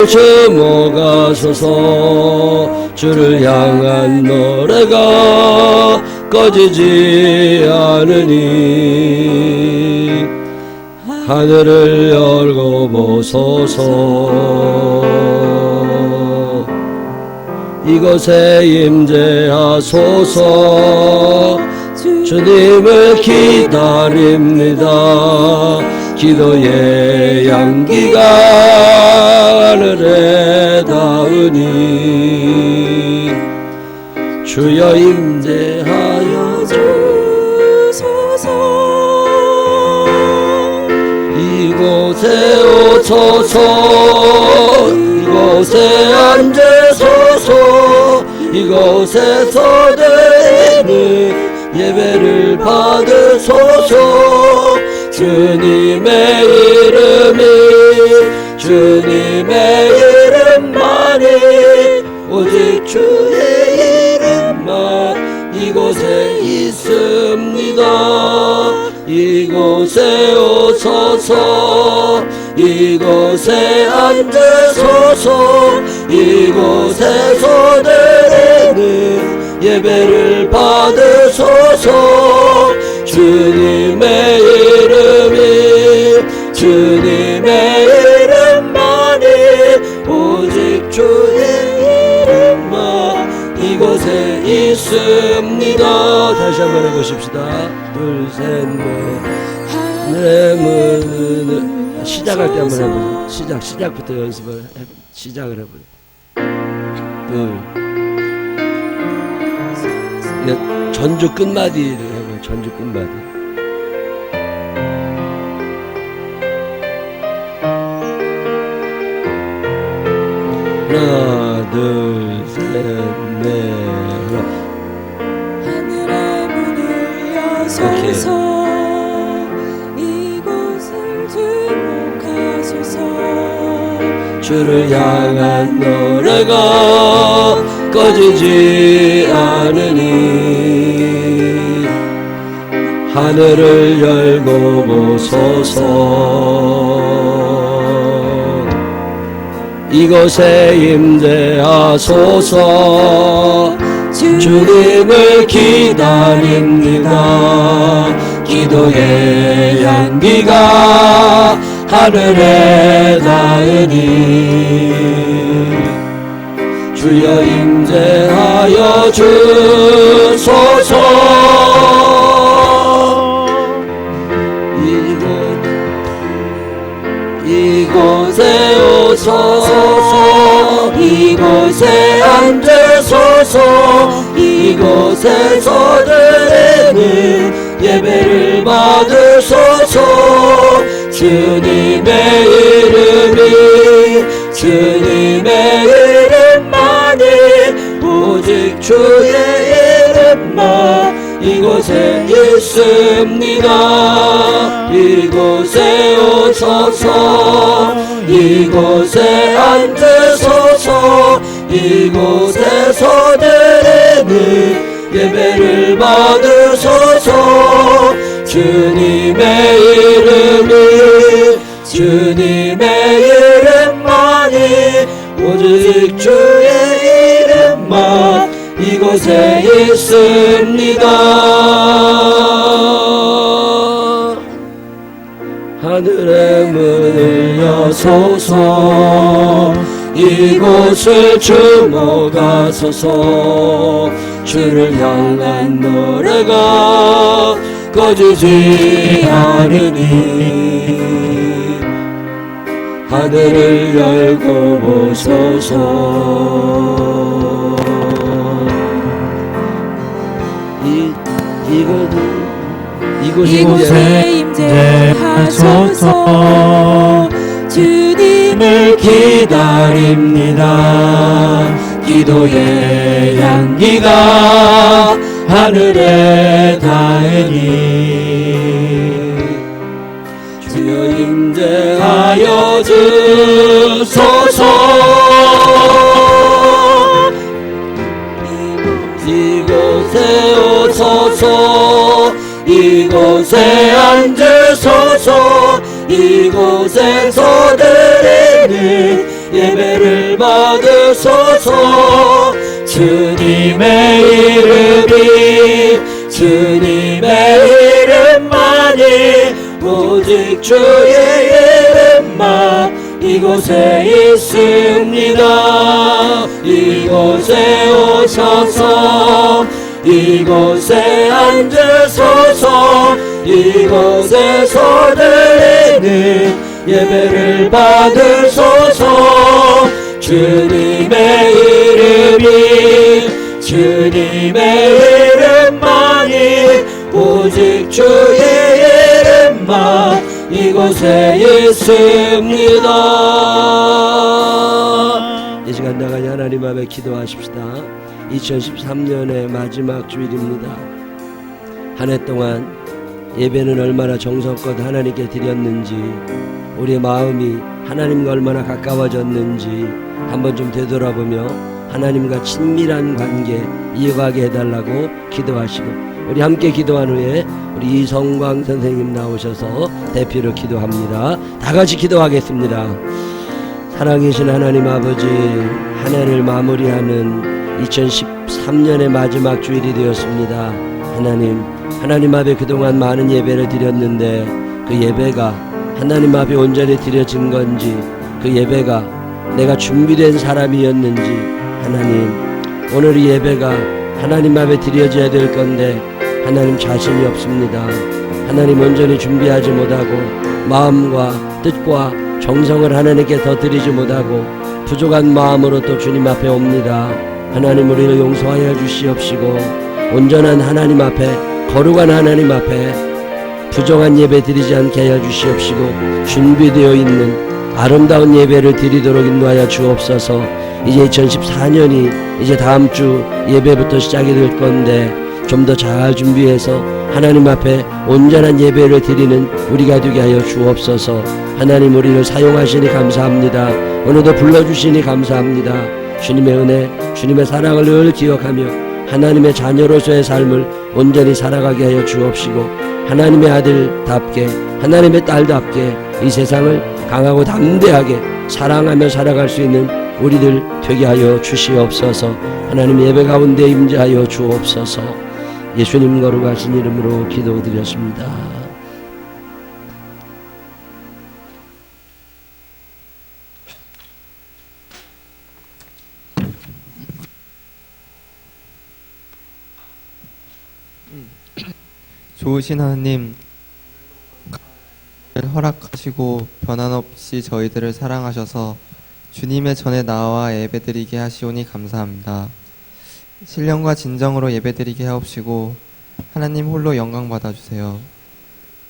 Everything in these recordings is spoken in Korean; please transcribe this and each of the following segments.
주목하소서. 주를 향한 노래가 꺼지지 않으니 하늘을 열고 보소서. 이곳에 임재하소서. 주님을 기다립니다. 기도의 향기가 하늘에 닿으니 주여 임재하여 주소서. 이곳에 오소서. 이곳에 앉으소서. 이곳에서 드리는 예배를 받으소서. 주님의 이름이 주님의 이름만이 오직 주의 이름만 이곳에 있습니다. 이곳에 오소서. 이곳에 앉으소서. 이곳에서 드리는 예배를 받으소서. 주님의 이름이 주님의 이름만이 오직 주의 이름만 이곳에 있습니다. 다시 한번 해보십시다. 둘, 셋, 넷. 하늘의 문을 시작할 때 한번 해보세요. 시작부터 연습을 시작을 해보세요. 둘. 전주 끝마디를 해봐요. 전주 끝마디. 하나, 둘, 셋, 넷. 하늘의 문을 여소서. 이곳을 주목하소서. 주를 향한 노래가 꺼지지 않으니 하늘을 열고 보소서. 이곳에 임재하소서. 주님을 기다립니다. 기도의 향기가 하늘에 닿으니 주여 임재하여 주소서. 이곳에 오소서. 이곳에 앉으소서. 이곳에서 드리는 예배를 받으소서. 주님의 이름이 주님의 이름만이 오직 주의 이름만 이곳에 있습니다. 이곳에 오소서. 이곳에 앉으소서. 이곳에서 드리는 예배를 받으소서. 주님의 이름이 주님의 이름만이 오직 주의 이름만 이곳에 있습니다. 하늘의 문을 여소서. 이곳을 주목하소서. 주를 향한 노래가 꺼지지 않으니 하늘을 열고 보소서. 이곳에 임재하소서. 주님을 기다립니다. 기도의 향기가 하늘에 닿으니 주여 임재하여 주소서. 이곳에 오소서. 이곳에 앉으소서. 이곳에서 드리는 예배를 받으소서. 주님의 이름이 주님의 이름만이 오직 주의 이름만 이곳에 있습니다. 이곳에 오셔서 이곳에 앉으소서. 이곳에서 드리는 예배를 받으소서. 주님의 이름이 주님의 이름만이 오직 주의 이름만 이곳에 있습니다. 이 시간 나가니 하나님 앞에 기도하십시다. 2013년의 마지막 주일입니다. 한 해 동안 예배는 얼마나 정성껏 하나님께 드렸는지, 우리의 마음이 하나님과 얼마나 가까워졌는지 한번 좀 되돌아보며 하나님과 친밀한 관계 이어가게 해달라고 기도하시고, 우리 함께 기도한 후에 우리 이성광 선생님 나오셔서 대표로 기도합니다. 다 같이 기도하겠습니다. 사랑이신 하나님 아버지, 한 해를 마무리하는 2013년의 마지막 주일이 되었습니다. 하나님 앞에 그동안 많은 예배를 드렸는데 그 예배가 하나님 앞에 온전히 드려진 건지, 그 예배가 내가 준비된 사람이었는지, 하나님 오늘 이 예배가 하나님 앞에 드려져야 될 건데 하나님 자신이 없습니다. 하나님 온전히 준비하지 못하고 마음과 뜻과 정성을 하나님께 더 드리지 못하고 부족한 마음으로 또 주님 앞에 옵니다. 하나님 우리를 용서하여 주시옵시고, 온전한 하나님 앞에, 거룩한 하나님 앞에 부정한 예배 드리지 않게 하여 주시옵시고, 준비되어 있는 아름다운 예배를 드리도록 인도하여 주옵소서. 이제 2014년이 이제 다음 주 예배부터 시작이 될 건데 좀 더 잘 준비해서 하나님 앞에 온전한 예배를 드리는 우리가 되게 하여 주옵소서. 하나님 우리를 사용하시니 감사합니다. 오늘도 불러주시니 감사합니다. 주님의 은혜, 주님의 사랑을 늘 기억하며 하나님의 자녀로서의 삶을 온전히 살아가게 하여 주옵시고, 하나님의 아들답게, 하나님의 딸답게 이 세상을 강하고 담대하게 사랑하며 살아갈 수 있는 우리들 되게 하여 주시옵소서. 하나님 예배 가운데 임재하여 주옵소서. 예수님 거룩하신 이름으로 기도드렸습니다. 좋으신 하나님, 허락하시고 변함없이 저희들을 사랑하셔서 주님의 전에 나와 예배드리게 하시오니 감사합니다. 신령과 진정으로 예배드리게 하옵시고 하나님 홀로 영광 받아주세요.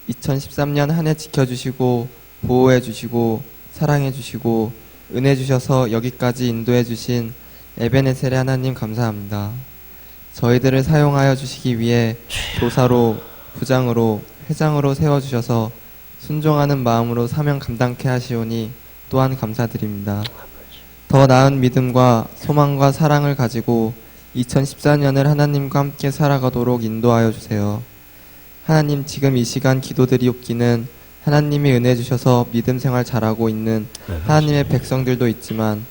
2013년 한 해 지켜주시고 보호해주시고 사랑해주시고 은혜 주셔서 여기까지 인도해주신 에베네셀의 하나님 감사합니다. 저희들을 사용하여 주시기 위해 조사로, 부장으로, 회장으로 세워주셔서 순종하는 마음으로 사명 감당케 하시오니 또한 감사드립니다. 더 나은 믿음과 소망과 사랑을 가지고 2014년을 하나님과 함께 살아가도록 인도하여 주세요. 하나님, 지금 이 시간 기도드리옵기는 하나님이 은혜 주셔서 믿음 생활 잘하고 있는 하나님의 백성들도 있지만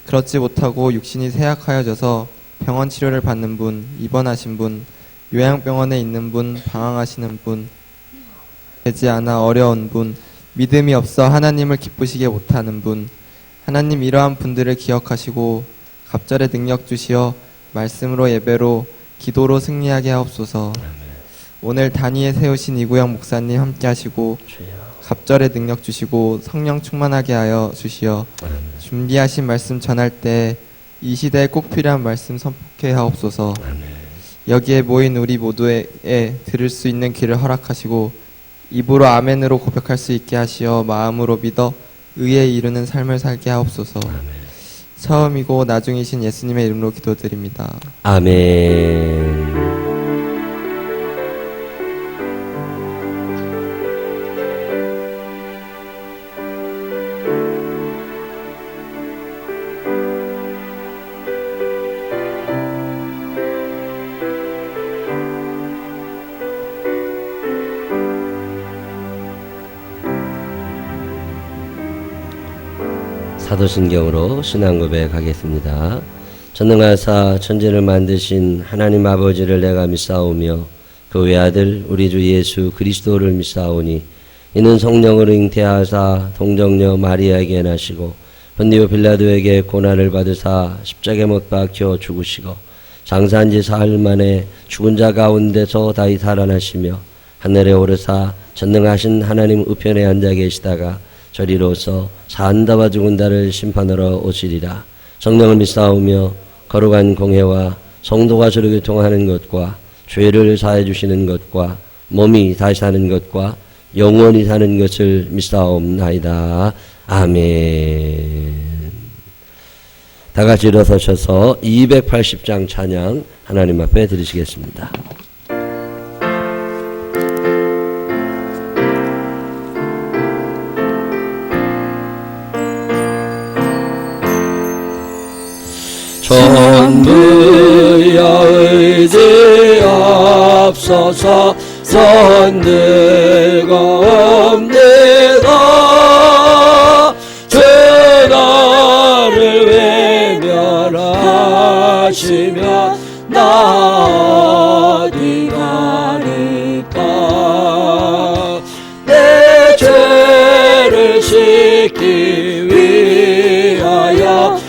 그렇지 못하고 육신이 쇠약하여져서 병원 치료를 받는 분, 입원하신 분, 요양병원에 있는 분, 방황하시는 분, 되지 않아 어려운 분, 믿음이 없어 하나님을 기쁘시게 못하는 분, 하나님 이러한 분들을 기억하시고 갑절의 능력 주시어 말씀으로 예배로 기도로 승리하게 하옵소서. 오늘 단위에 세우신 이구영 목사님 함께 하시고 갑절의 능력 주시고 성령 충만하게 하여 주시어 준비하신 말씀 전할 때 이 시대에 꼭 필요한 말씀 선포케 하옵소서. 여기에 모인 우리 모두에게 들을 수 있는 귀를 허락하시고 입으로 아멘으로 고백할 수 있게 하시어 마음으로 믿어 의에 이루는 삶을 살게 하옵소서. 처음이고 나중이신 예수님의 이름으로 기도드립니다. 아멘. 사도신경으로 신앙 고백하겠습니다. 전능하사 천지를 만드신 하나님 아버지를 내가 믿사오며 그 외아들 우리 주 예수 그리스도를 믿사오니 이는 성령으로 잉태하사 동정녀 마리아에게 나시고 본디오 빌라도에게 고난을 받으사 십자가에 못 박혀 죽으시고 장사한 지 사흘 만에 죽은 자 가운데서 다시 살아나시며 하늘에 오르사 전능하신 하나님 우편에 앉아 계시다가 저리로서 산다와 죽은다를 심판하러 오시리라. 성령을 믿사오며 거룩한 공회와 성도가 서로 교통하는 것과 죄를 사해 주시는 것과 몸이 다시 사는 것과 영원히 사는 것을 믿사옵나이다. 아멘. 다 같이 일어서셔서 280장 찬양 하나님 앞에 드리시겠습니다. 전부여 의지 없어서 손들고 옵니다. 주 나를 외면하시면 나 어디 가리까. 내 죄를 씻기 위하여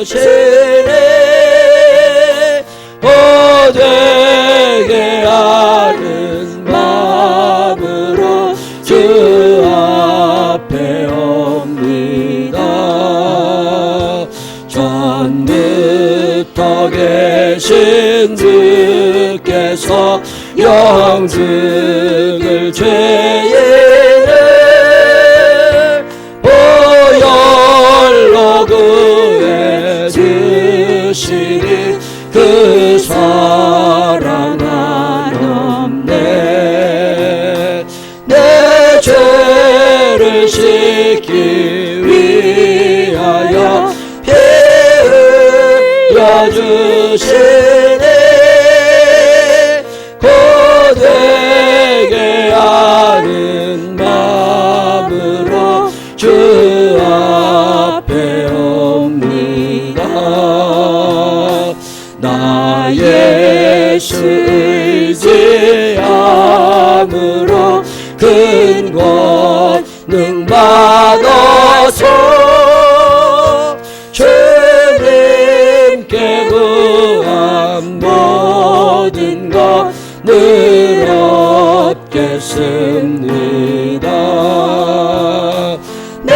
주시네. 되게 하는 마음으로 주 앞에 옵니다. 전부터 계신 주께서 영생을 죄인을 보혈로 구해 주시니 그 사랑 한없네. 내 죄를 씻기 위하여 피 흘려 주시네. 고되게 하는 마음으로 주 앞에 옵니다. 나 예수 의지함으로 큰 권능 받아서 주님께 구한 모든 것 늘 얻겠습니다. 내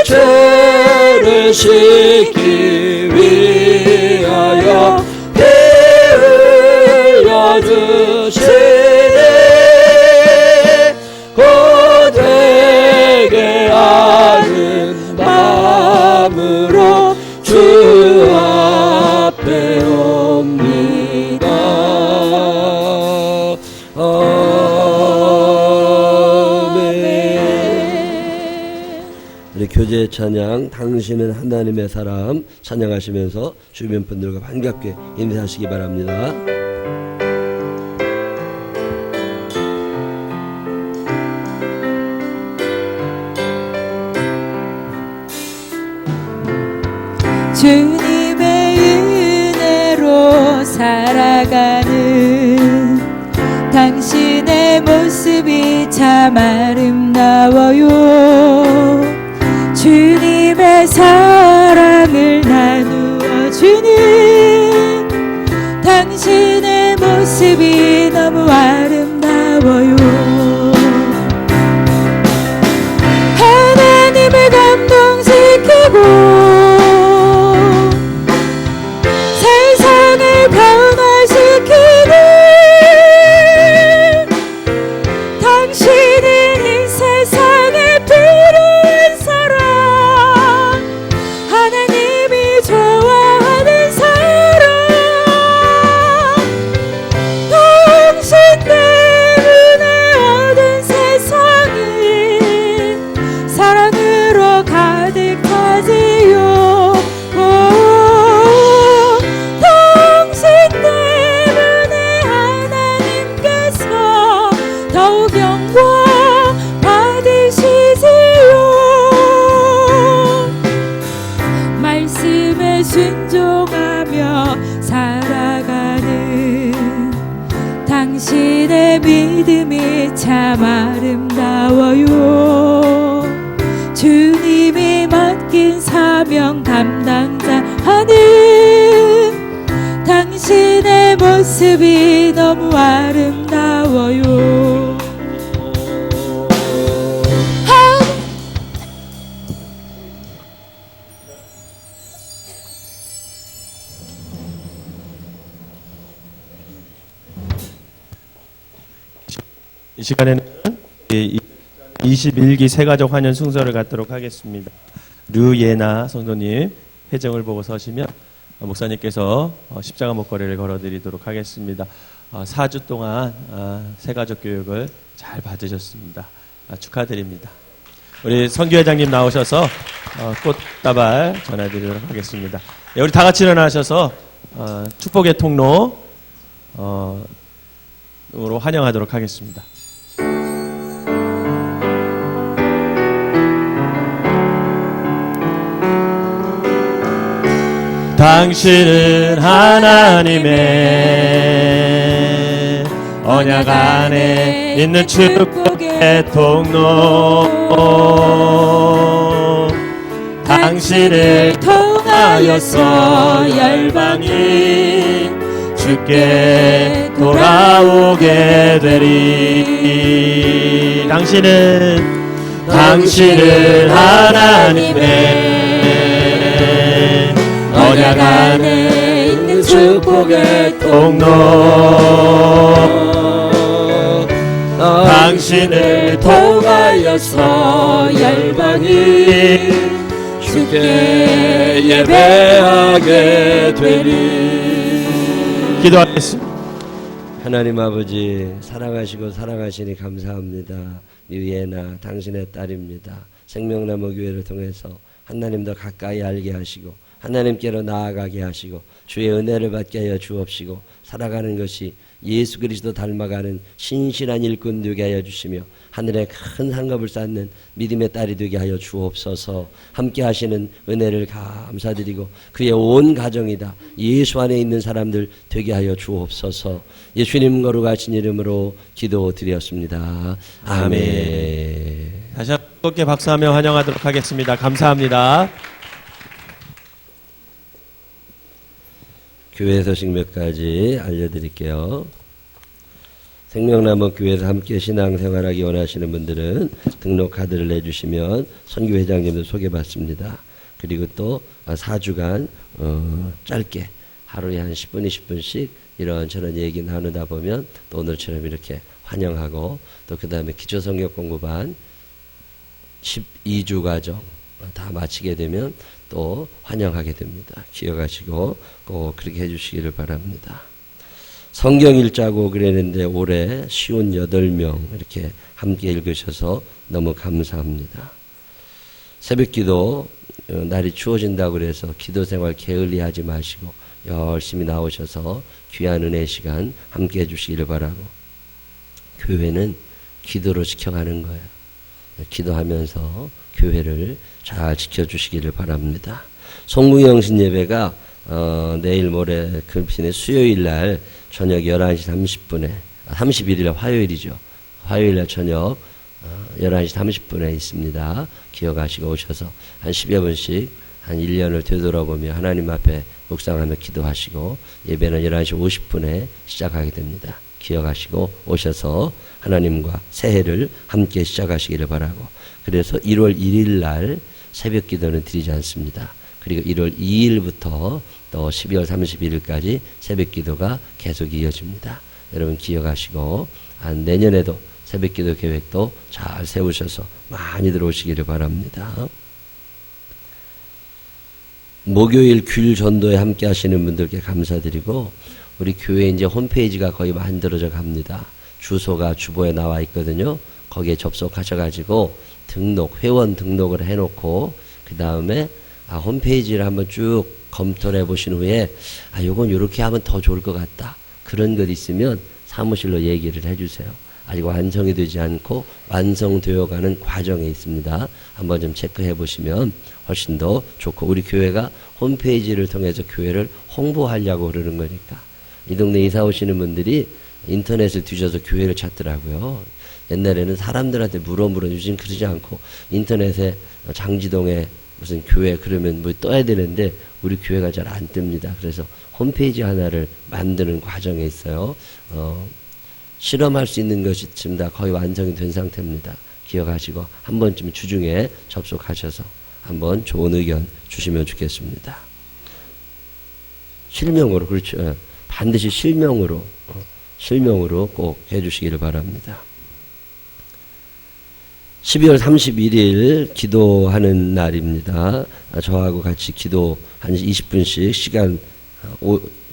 죄를 씻기 위하여 피 흘려 주시네. 고되게 하는 마음으로 주 앞에 옵니다. 아멘. 우리 교제 찬양 당신은 하나님의 사람 찬양하시면서 주변 분들과 반갑게 인사하시기 바랍니다. 주님의 은혜로 살아가는 당신의 모습이 참 아름다워요. 주님의 사랑을 나누어 주는 당신의 모습이 너무 아름다워요. 하나님을 감동시키고 세상을 변화시키는 당신은 이 세상에 필요한 사람, 하나님이 좋아하는 사람, 순종하며 살아가는 당신의 믿음이 참 아름다워요. 주님이 맡긴 사명 감당자 하는 당신의 모습이 너무 아름다워요. 이 시간에는 21기 세가족 환연 순서를 갖도록 하겠습니다. 류예나 성도님 회정을 보고 서시면 목사님께서 십자가 목걸이를 걸어드리도록 하겠습니다. 4주 동안 세가족 교육을 잘 받으셨습니다. 축하드립니다. 우리 선교회장님 나오셔서 꽃다발 전해드리도록 하겠습니다. 우리 다 같이 일어나셔서 축복의 통로 으로 환영하도록 하겠습니다. 당신은 하나님의 언약 안에 있는 축복의 통로, 당신을 통하여서 열방이 주께 돌아오게 되리. 당신은 하나님의 언약 안에 있는 축복의 통로, 당신을 통하여서 열방이 주께 예배하게 되리. 기도하겠습니다. 하나님 아버지, 사랑하시고 사랑하시니 감사합니다. 유예나 당신의 딸입니다. 생명나무 교회를 통해서 하나님 더 가까이 알게 하시고 하나님께로 나아가게 하시고 주의 은혜를 받게 하여 주옵시고 살아가는 것이 예수 그리스도 닮아가는 신실한 일꾼 되게 하여 주시며 하늘에 큰 상급을 쌓는 믿음의 딸이 되게 하여 주옵소서. 함께 하시는 은혜를 감사드리고 그의 온 가정이다 예수 안에 있는 사람들 되게 하여 주옵소서. 예수님 거룩하신 이름으로 기도드렸습니다. 아멘. 다시 한번 뜨겁게 박수하며 환영하도록 하겠습니다. 감사합니다. 교회 소식 몇 가지 알려드릴게요. 생명나무 교회에서 함께 신앙생활하기 원하시는 분들은 등록 카드를 내주시면 선교회장님도 소개받습니다. 그리고 또 4주간 짧게 하루에 한 10분 20분씩 이런저런 얘기 나누다 보면 또 오늘처럼 이렇게 환영하고 또 그 다음에 기초성경 공부반 12주 과정 다 마치게 되면 또 환영하게 됩니다. 기억하시고 꼭 그렇게 해주시기를 바랍니다. 성경 읽자고 그랬는데 올해 58명 이렇게 함께 읽으셔서 너무 감사합니다. 새벽기도 날이 추워진다고 그래서 기도생활 게을리하지 마시고 열심히 나오셔서 귀한 은혜 시간 함께 해주시기를 바라고, 교회는 기도로 지켜가는 거예요. 기도하면서 교회를 잘 지켜주시기를 바랍니다. 송구영신 예배가 내일 모레 금신의 수요일 날 저녁 11시 30분에 31일 화요일이죠. 화요일 날 저녁 11시 30분에 있습니다. 기억하시고 오셔서 한 10여 분씩 한 1년을 되돌아보며 하나님 앞에 묵상하며 기도하시고 예배는 11시 50분에 시작하게 됩니다. 기억하시고 오셔서 하나님과 새해를 함께 시작하시기를 바라고, 그래서 1월 1일 날 새벽 기도는 드리지 않습니다. 그리고 1월 2일부터 또 12월 31일까지 새벽 기도가 계속 이어집니다. 여러분 기억하시고 내년에도 새벽 기도 계획도 잘 세우셔서 많이 들어오시기를 바랍니다. 목요일 규일 전도에 함께 하시는 분들께 감사드리고, 우리 교회 이제 홈페이지가 거의 만들어져 갑니다. 주소가 주보에 나와 있거든요. 거기에 접속하셔가지고 회원 등록을 해놓고 그 다음에 홈페이지를 한번 쭉 검토를 해보신 후에 요건 이렇게 하면 더 좋을 것 같다, 그런 것 있으면 사무실로 얘기를 해주세요. 아직 완성이 되지 않고 완성되어 가는 과정에 있습니다. 한번 좀 체크해 보시면 훨씬 더 좋고, 우리 교회가 홈페이지를 통해서 교회를 홍보하려고 그러는 거니까. 이 동네 이사 오시는 분들이 인터넷을 뒤져서 교회를 찾더라고요. 옛날에는 사람들한테 물어 요즘 그러지 않고 인터넷에 장지동에 무슨 교회 그러면 뭐 떠야 되는데 우리 교회가 잘 안 뜹니다. 그래서 홈페이지 하나를 만드는 과정에 있어요. 실험할 수 있는 것이 지금 다 거의 완성이 된 상태입니다. 기억하시고 한 번쯤 주중에 접속하셔서 한번 좋은 의견 주시면 좋겠습니다. 실명으로, 그렇죠. 반드시 실명으로 꼭 해주시기를 바랍니다. 12월 31일 기도하는 날입니다. 저하고 같이 기도 한 20분씩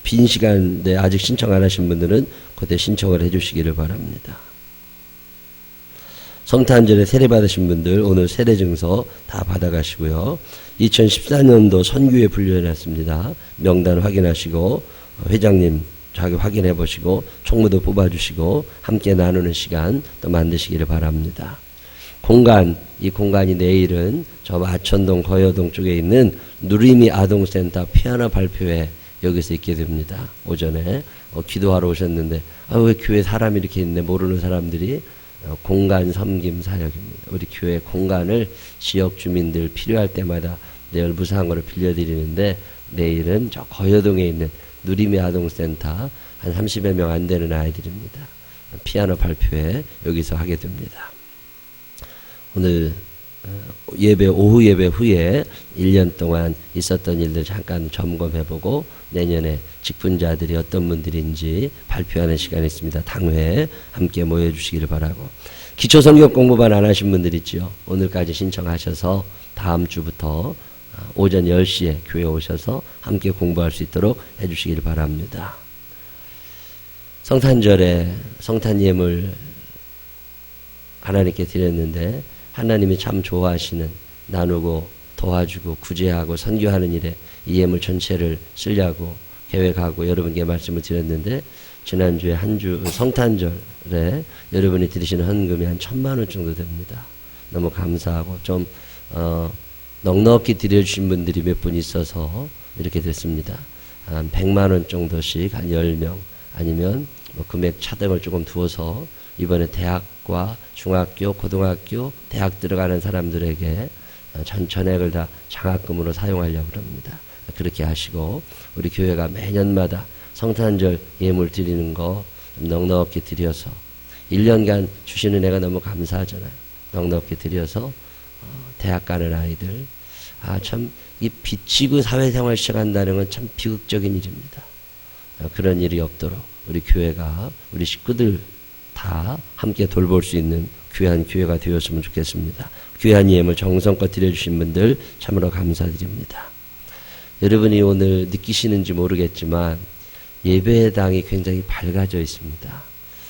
빈 시간에 아직 신청 안 하신 분들은 그때 신청을 해주시기를 바랍니다. 성탄절에 세례 받으신 분들 오늘 세례 증서 다 받아가시고요. 2014년도 선교회 분류해놨습니다. 명단 확인하시고 회장님 자기 확인해 보시고 총무도 뽑아주시고 함께 나누는 시간 또 만드시기를 바랍니다. 이 공간이 내일은 저 마천동 거여동 쪽에 있는 누리미 아동센터 피아노 발표회 여기서 있게 됩니다. 오전에 기도하러 오셨는데 왜 교회 사람이 이렇게 있네 모르는 사람들이 공간 섬김 사역입니다. 우리 교회 공간을 지역 주민들 필요할 때마다 내일 무상으로 거를 빌려드리는데 내일은 저 거여동에 있는 누리미 아동센터 한 30여 명 안 되는 아이들입니다. 피아노 발표회 여기서 하게 됩니다. 오늘 오후 예배 후에 1년 동안 있었던 일들 잠깐 점검해보고 내년에 직분자들이 어떤 분들인지 발표하는 시간이 있습니다. 당회에 함께 모여주시기를 바라고, 기초성경 공부반 안 하신 분들 있죠. 오늘까지 신청하셔서 다음 주부터 오전 10시에 교회 오셔서 함께 공부할 수 있도록 해주시기를 바랍니다. 성탄절에 성탄 예물 하나님께 드렸는데 하나님이 참 좋아하시는 나누고 도와주고 구제하고 선교하는 일에 이 예물 전체를 쓰려고 계획하고 여러분께 말씀을 드렸는데 지난주에 한 주 성탄절에 여러분이 드리시는 헌금이 한 1,000만 원 정도 됩니다. 너무 감사하고 좀 넉넉히 드려주신 분들이 몇 분 있어서 이렇게 됐습니다. 한 100만 원 정도씩 한 10명 아니면 뭐 금액 차등을 조금 두어서 이번에 대학과 중학교, 고등학교, 대학 들어가는 사람들에게 전액을 다 장학금으로 사용하려고 합니다. 그렇게 하시고 우리 교회가 매년마다 성탄절 예물 드리는 거 넉넉히 드려서 1년간 주시는 애가 너무 감사하잖아요. 넉넉히 드려서 대학 가는 아이들 참 이 빚지고 사회생활 시작한다는 건 참 비극적인 일입니다. 그런 일이 없도록 우리 교회가 우리 식구들 다 함께 돌볼 수 있는 귀한 교회가 되었으면 좋겠습니다. 귀한 예물 정성껏 드려주신 분들 참으로 감사드립니다. 여러분이 오늘 느끼시는지 모르겠지만 예배당이 굉장히 밝아져 있습니다.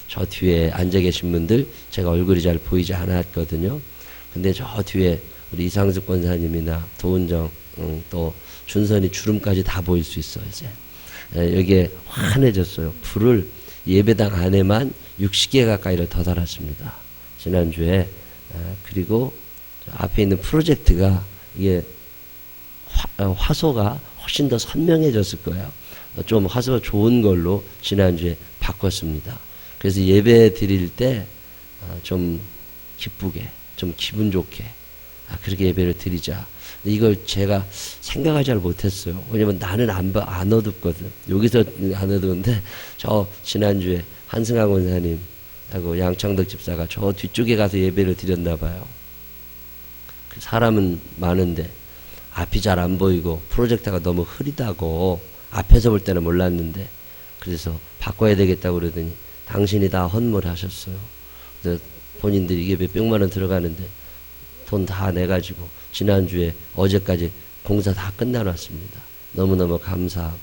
저 뒤에 앉아 계신 분들 제가 얼굴이 잘 보이지 않았거든요. 근데 저 뒤에 우리 이상숙 권사님이나 도은정 또 준선이 주름까지 다 보일 수 있어요. 이제 여기에 환해졌어요. 불을 예배당 안에만 60개 가까이를 더 달았습니다. 지난주에. 그리고 앞에 있는 프로젝트가 이게 화소가 훨씬 더 선명해졌을 거예요. 좀 화소가 좋은 걸로 지난주에 바꿨습니다. 그래서 예배 드릴 때 좀 기쁘게, 좀 기분 좋게 그렇게 예배를 드리자. 이걸 제가 생각을 잘 못했어요. 왜냐면 나는 안 어둡거든. 여기서 안 어두운데 저 지난주에 한승환 권사님하고 양창덕 집사가 저 뒤쪽에 가서 예배를 드렸나 봐요. 사람은 많은데 앞이 잘 안 보이고 프로젝터가 너무 흐리다고 앞에서 볼 때는 몰랐는데 그래서 바꿔야 되겠다고 그러더니 당신이 다 헌물하셨어요. 그래서 본인들이 이게 몇백만 원 들어가는데 돈 다 내가지고 지난주에 어제까지 공사 다 끝나놨습니다. 너무너무 감사하고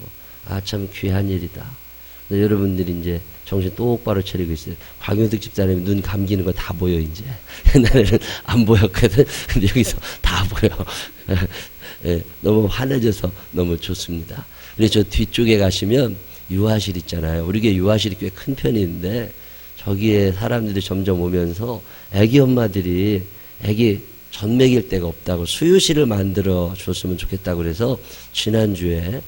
참 귀한 일이다. 여러분들이 이제 정신 똑바로 차리고 있어요. 광윤득 집사님이 눈 감기는 거 다 보여 이제. 옛날에는 안 보였거든. 근데 여기서 다 보여. 네, 너무 환해져서 너무 좋습니다. 그래서 저 뒤쪽에 가시면 유아실 있잖아요. 우리 교회 유아실이 꽤 큰 편인데 저기에 사람들이 점점 오면서 애기 엄마들이 애기 전 먹일 데가 없다고 수유실을 만들어 줬으면 좋겠다고 그래서 지난주에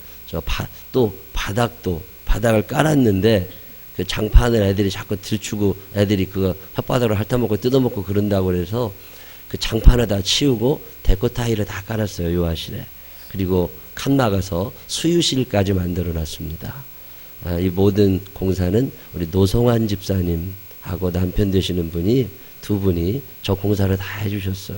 바닥을 깔았는데 그 장판을 애들이 자꾸 들추고 애들이 그거 혓바닥으로 핥아먹고 뜯어먹고 그런다고 그래서 그 장판을 다 치우고 데코 타일을 다 깔았어요. 요아실에. 그리고 칸 막아서 수유실까지 만들어 놨습니다. 이 모든 공사는 우리 노성환 집사님하고 남편 되시는 분이 두 분이 저 공사를 다 해주셨어요.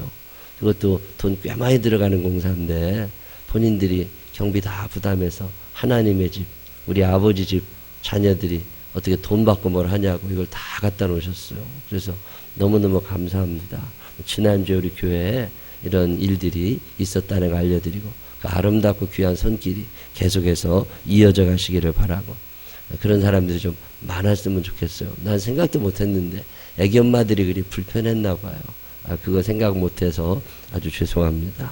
그것도 돈 꽤 많이 들어가는 공사인데 본인들이 경비 다 부담해서 하나님의 집, 우리 아버지 집 자녀들이 어떻게 돈 받고 뭘 하냐고 이걸 다 갖다 놓으셨어요. 그래서 너무너무 감사합니다. 지난주에 우리 교회에 이런 일들이 있었다는 걸 알려드리고 그 아름답고 귀한 손길이 계속해서 이어져 가시기를 바라고 그런 사람들이 좀 많았으면 좋겠어요. 난 생각도 못했는데 애기 엄마들이 그리 불편했나 봐요. 그거 생각 못해서 아주 죄송합니다.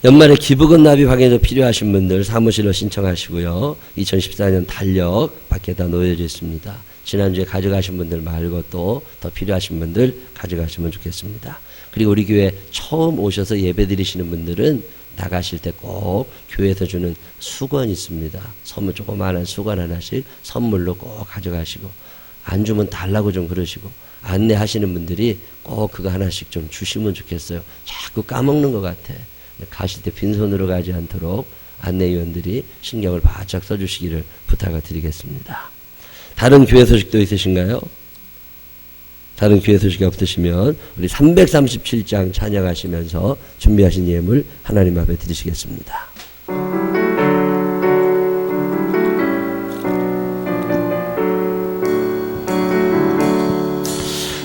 연말에 기부금 납입 확인도 필요하신 분들 사무실로 신청하시고요. 2014년 달력 밖에다 놓여져 있습니다. 지난주에 가져가신 분들 말고 또 더 필요하신 분들 가져가시면 좋겠습니다. 그리고 우리 교회 처음 오셔서 예배 드리시는 분들은 나가실 때 꼭 교회에서 주는 수건 있습니다. 선물 조그마한 수건 하나씩 선물로 꼭 가져가시고 안 주면 달라고 좀 그러시고 안내하시는 분들이 꼭 그거 하나씩 좀 주시면 좋겠어요. 자꾸 까먹는 것 같아. 가실 때 빈손으로 가지 않도록 안내위원들이 신경을 바짝 써주시기를 부탁을 드리겠습니다. 다른 교회 소식도 있으신가요? 다른 교회 소식이 없으시면 우리 337장 찬양하시면서 준비하신 예물 하나님 앞에 드리시겠습니다.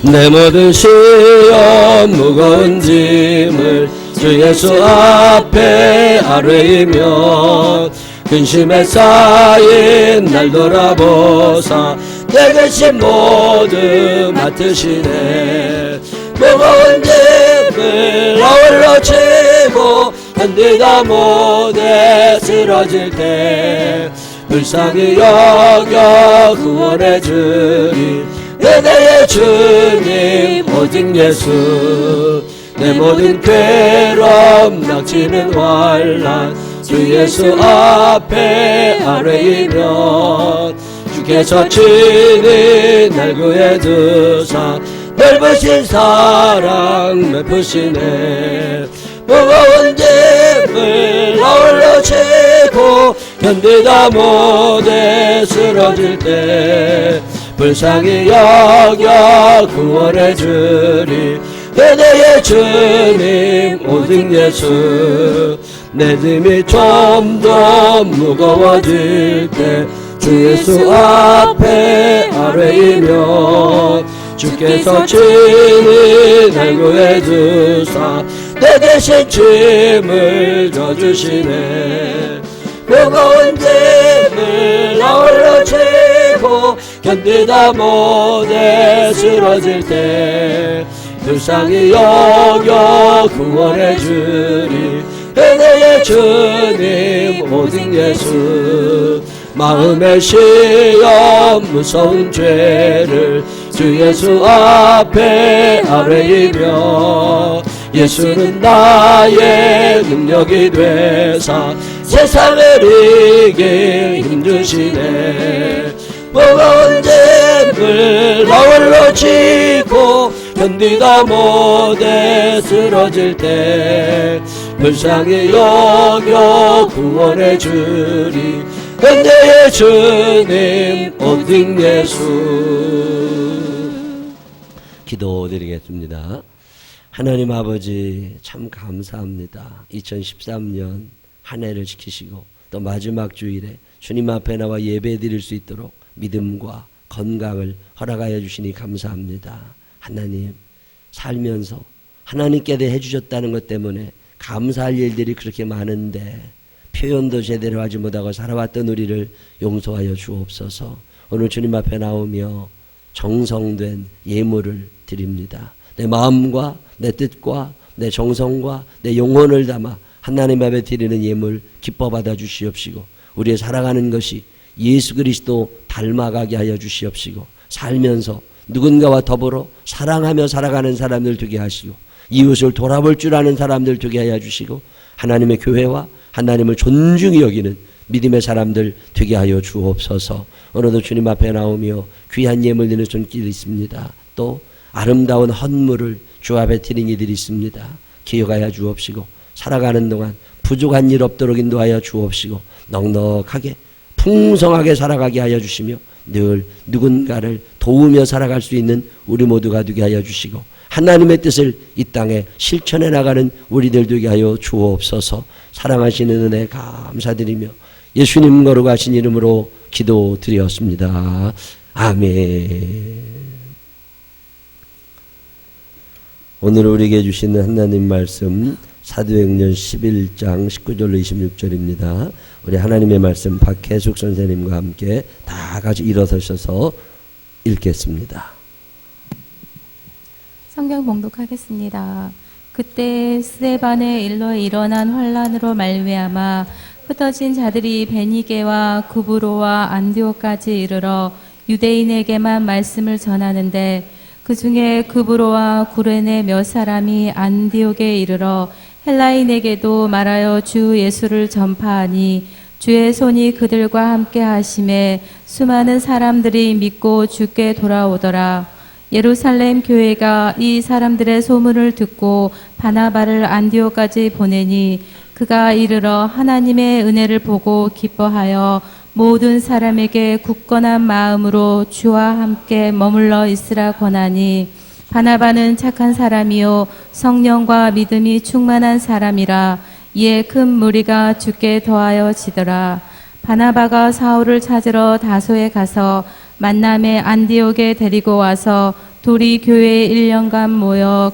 내 모든 시험 무거운 짐을 주 예수 앞에 아뢰이며 근심에 쌓인 날 돌아보사 내 근심 모두 맡으시네. 무거운 짐을 아울러 지고 견디다 못해 쓰러질 때 불쌍히 여겨 구원해 주리 은혜의 주님 오직 예수. 내 모든 괴로움 낙치는 환난 주 예수 앞에 아뢰이며 주께서 친히 날 구해 주사 넓으신 사랑 베푸시네. 무거운 짐을 아울러 지고 견디다 못해 쓰러질 때 불쌍히 여겨 구원해 주리 은혜의 주님 오직 예수. 내 짐이 좀 더 무거워질 때 주 예수 앞에 아뢰이며 주께서 친히 날 구해 주사 내 대신 짐을 져주시네. 무거운 짐을 아울러 지고 견디다 못해 쓰러질 때 불쌍히 여겨 구원해 주리 은혜의 주님 오직 예수. 마음의 시험 무서운 죄를 주 예수 앞에 아뢰이며 예수는 나의 능력이 되사 세상을 이길 힘주시네. 무거운 짐을 아울러 지고 견디다 못해 쓰러질 때 불쌍히 여겨 구원해 주리 은혜의 주님 오직 예수. 기도드리겠습니다. 하나님 아버지 참 감사합니다. 2013년 한 해를 지키시고 또 마지막 주일에 주님 앞에 나와 예배 드릴 수 있도록 믿음과 건강을 허락하여 주시니 감사합니다. 하나님 살면서 하나님께 대해 주셨다는 것 때문에 감사할 일들이 그렇게 많은데 표현도 제대로 하지 못하고 살아왔던 우리를 용서하여 주옵소서. 오늘 주님 앞에 나오며 정성된 예물을 드립니다. 내 마음과 내 뜻과 내 정성과 내 영혼을 담아 하나님 앞에 드리는 예물 기뻐 받아 주시옵시고 우리의 살아가는 것이 예수 그리스도 닮아가게 하여 주시옵시고 살면서 누군가와 더불어 사랑하며 살아가는 사람들 되게 하시고 이웃을 돌아볼 줄 아는 사람들 되게 하여 주시고 하나님의 교회와 하나님을 존중히 여기는 믿음의 사람들 되게 하여 주옵소서. 오늘도 주님 앞에 나오며 귀한 예물 드리는 손길이 있습니다. 또 아름다운 헌물을 주 앞에 드린 이들이 있습니다. 기억하여 주옵시고 살아가는 동안 부족한 일 없도록 인도하여 주옵시고 넉넉하게 풍성하게 살아가게 하여 주시며 늘 누군가를 도우며 살아갈 수 있는 우리 모두가 되게 하여 주시고 하나님의 뜻을 이 땅에 실천해 나가는 우리들 되게 하여 주옵소서. 사랑하시는 은혜 감사드리며 예수님 거룩하신 이름으로 기도드렸습니다. 아멘. 오늘 우리에게 주시는 하나님 말씀 사도행전 11장 19절로 26절입니다. 우리 하나님의 말씀 박혜숙 선생님과 함께 다 같이 일어서셔서 읽겠습니다. 성경 봉독하겠습니다. 그때 스데반의 일로 일어난 환란으로 말미암아 흩어진 자들이 베니게와 구브로와 안디오까지 이르러 유대인에게만 말씀을 전하는데 그 중에 구브로와 구레네 몇 사람이 안디옥에 이르러 헬라인에게도 말하여 주 예수를 전파하니 주의 손이 그들과 함께 하심에 수많은 사람들이 믿고 주께 돌아오더라. 예루살렘 교회가 이 사람들의 소문을 듣고 바나바를 안디옥까지 보내니 그가 이르러 하나님의 은혜를 보고 기뻐하여 모든 사람에게 굳건한 마음으로 주와 함께 머물러 있으라 권하니 바나바는 착한 사람이요 성령과 믿음이 충만한 사람이라. 이에 큰 무리가 주께 더하여 지더라. 바나바가 사울을 찾으러 다소에 가서 만남에 안디옥에 데리고 와서 둘이 교회에 1년간 모여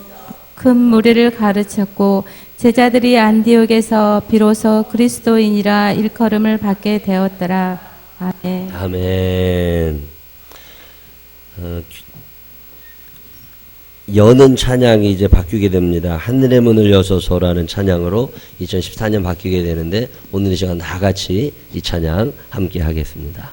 큰 무리를 가르쳤고 제자들이 안디옥에서 비로소 그리스도인이라 일컬음을 받게 되었더라. 아멘. 아멘. 여는 찬양이 이제 바뀌게 됩니다. 하늘의 문을 여소서라는 찬양으로 2014년 바뀌게 되는데 오늘 이 시간 다 같이 이 찬양 함께 하겠습니다.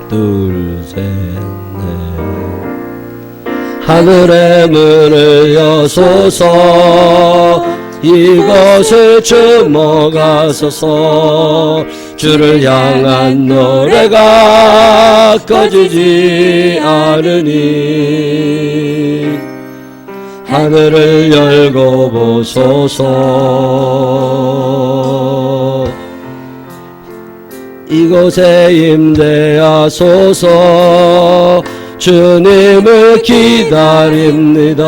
둘, 셋, 넷. 하늘의 문을 여소서 이것을 주목하소서. 주를 향한 노래가 꺼지지 않으니 하늘을 열고 보소서. 이곳에 임대하소서. 주님을 기다립니다.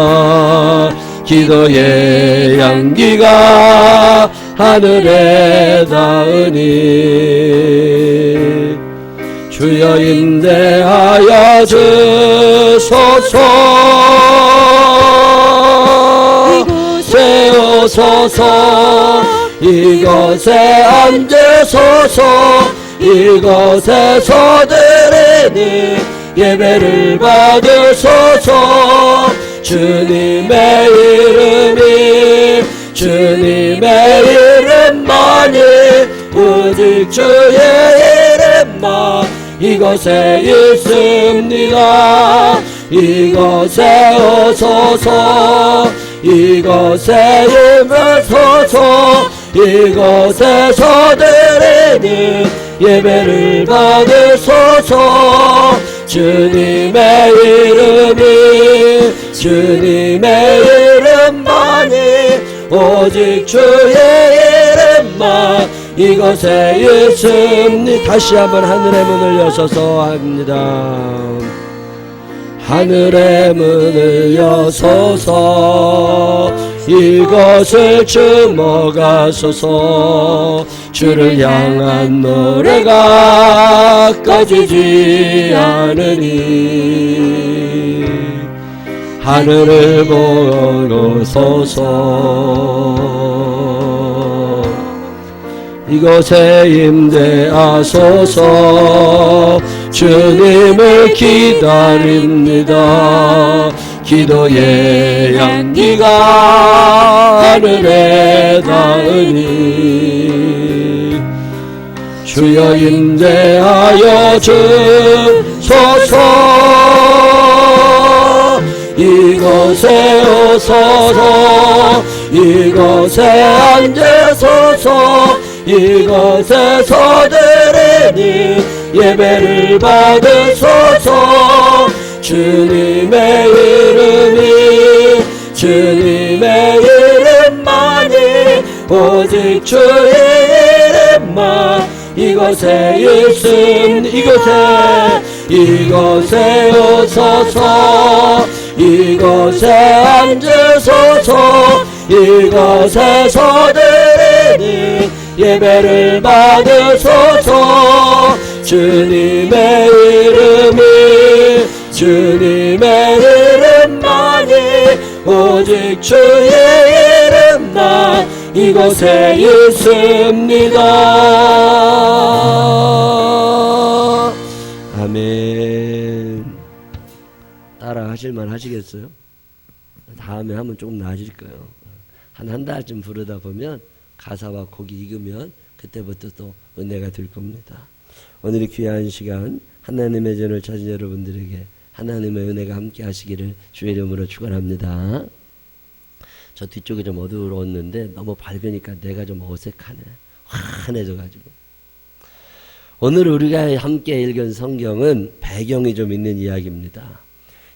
기도의 향기가 하늘에 닿으니 주여 임대하여 주소서. 이곳에 오소서. 이곳에 앉으소서. 이곳에서 드리니 예배를 받으소서. 주님의 이름이 주님의 이름만이 오직 주의 이름만 이곳에 있습니다. 이곳에 오소서. 이곳에 임하소서. 이곳에서 드리는 예배를 받으소서. 주님의 이름이 주님의 이름만이 오직 주의 이름만 이곳에 있습니다. 다시 한번 하늘의 문을 여소서 합니다. 하늘의 문을 여소서. 이것을 주목하소서. 주를 향한 노래가 꺼지지 않으니 하늘을 보소서. 이곳에 임대하소서. 주님을 기다립니다. 기도의 향기가 하늘에 닿으니 주여 인대하여 주소서. 이곳에 오소서. 이곳에 앉으소서. 이곳에서 드리니 예배를 받으소서. 주님의 주님의 이름만이 오직 주의 이름만 이곳에 있음. 이곳에 오소서. 이곳에 앉으소서. 이곳에서 드리니 예배를 받으소서. 주님의 이름만이 오직 주의 이름만 이곳에 있습니다. 아멘. 따라 하실만 하시겠어요? 다음에 하면 조금 나아질 거예요. 한 달쯤 부르다 보면 가사와 곡이 익으면 그때부터 또 은혜가 될 겁니다. 오늘 귀한 시간 하나님의 전을 찾은 여러분들에게 하나님의 은혜가 함께 하시기를 주의 이름으로 축원합니다. 저 뒤쪽이 좀 어두웠는데 너무 밝으니까 내가 좀 어색하네. 환해져가지고. 오늘 우리가 함께 읽은 성경은 배경이 좀 있는 이야기입니다.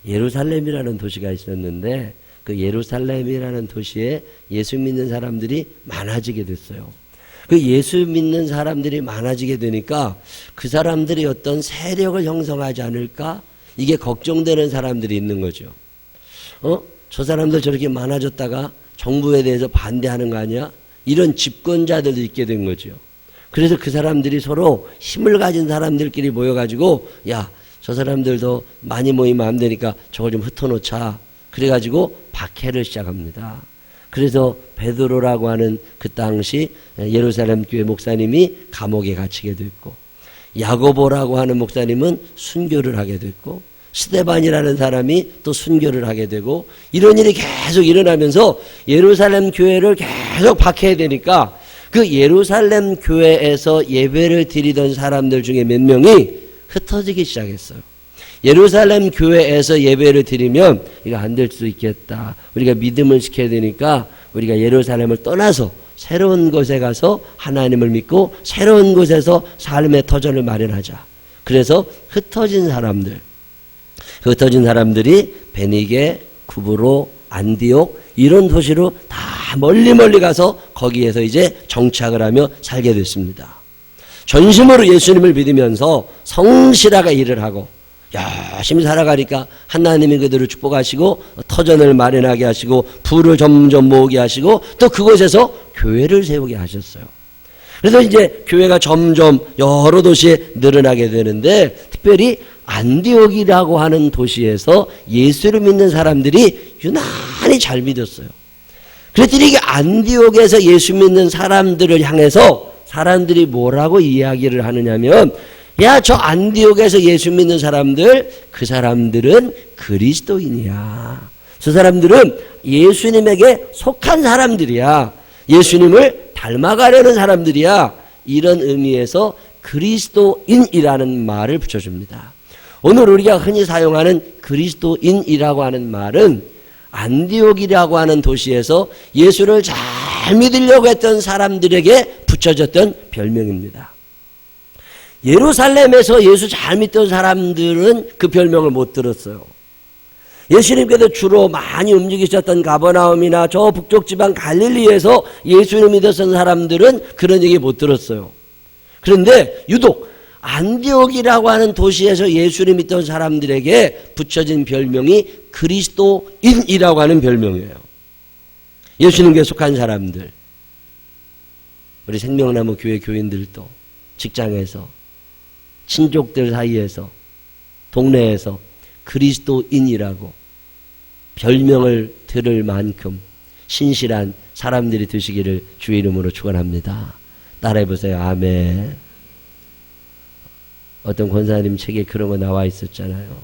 예루살렘이라는 도시가 있었는데 그 예루살렘이라는 도시에 예수 믿는 사람들이 많아지게 됐어요. 그 예수 믿는 사람들이 많아지게 되니까 그 사람들이 어떤 세력을 형성하지 않을까? 이게 걱정되는 사람들이 있는 거죠. 저 사람들 저렇게 많아졌다가 정부에 대해서 반대하는 거 아니야? 이런 집권자들도 있게 된 거죠. 그래서 그 사람들이 서로 힘을 가진 사람들끼리 모여가지고 야, 저 사람들도 많이 모이면 안 되니까 저걸 좀 흩어놓자. 그래가지고 박해를 시작합니다. 그래서 베드로라고 하는 그 당시 예루살렘 교회 목사님이 감옥에 갇히게 됐고, 야고보라고 하는 목사님은 순교를 하게 됐고, 스데반이라는 사람이 또 순교를 하게 되고, 이런 일이 계속 일어나면서 예루살렘 교회를 계속 박해야 되니까 그 예루살렘 교회에서 예배를 드리던 사람들 중에 몇 명이 흩어지기 시작했어요. 예루살렘 교회에서 예배를 드리면 이거 안 될 수 있겠다. 우리가 믿음을 지켜야 되니까 우리가 예루살렘을 떠나서 새로운 곳에 가서 하나님을 믿고 새로운 곳에서 삶의 터전을 마련하자. 그래서 흩어진 사람들이 베니게, 구브로, 안디옥 이런 도시로 다 멀리 가서 거기에서 이제 정착을 하며 살게 됐습니다. 전심으로 예수님을 믿으면서 성실하게 일을 하고 열심히 살아가니까 하나님이 그들을 축복하시고 터전을 마련하게 하시고 부를 점점 모으게 하시고 또 그곳에서 교회를 세우게 하셨어요. 그래서 이제 교회가 점점 여러 도시에 늘어나게 되는데 특별히 안디옥이라고 하는 도시에서 예수를 믿는 사람들이 유난히 잘 믿었어요. 그랬더니 이게 안디옥에서 예수 믿는 사람들을 향해서 사람들이 뭐라고 이야기를 하느냐면 야, 저 안디옥에서 예수 믿는 사람들, 그 사람들은 그리스도인이야. 저 사람들은 예수님에게 속한 사람들이야. 예수님을 닮아가려는 사람들이야. 이런 의미에서 그리스도인이라는 말을 붙여줍니다. 오늘 우리가 흔히 사용하는 그리스도인이라고 하는 말은 안디옥이라고 하는 도시에서 예수를 잘 믿으려고 했던 사람들에게 붙여졌던 별명입니다. 예루살렘에서 예수 잘 믿던 사람들은 그 별명을 못 들었어요. 예수님께서 주로 많이 움직이셨던 가버나움이나 저 북쪽 지방 갈릴리에서 예수를 믿었던 사람들은 그런 얘기 못 들었어요. 그런데 유독 안디옥이라고 하는 도시에서 예수를 믿던 사람들에게 붙여진 별명이 그리스도인이라고 하는 별명이에요. 예수님께 속한 사람들, 우리 생명나무 교회 교인들도 직장에서 친족들 사이에서 동네에서 그리스도인이라고 별명을 들을 만큼 신실한 사람들이 되시기를 주의 이름으로 축원합니다. 따라해보세요. 아멘. 어떤 권사님 책에 그런 거 나와 있었잖아요.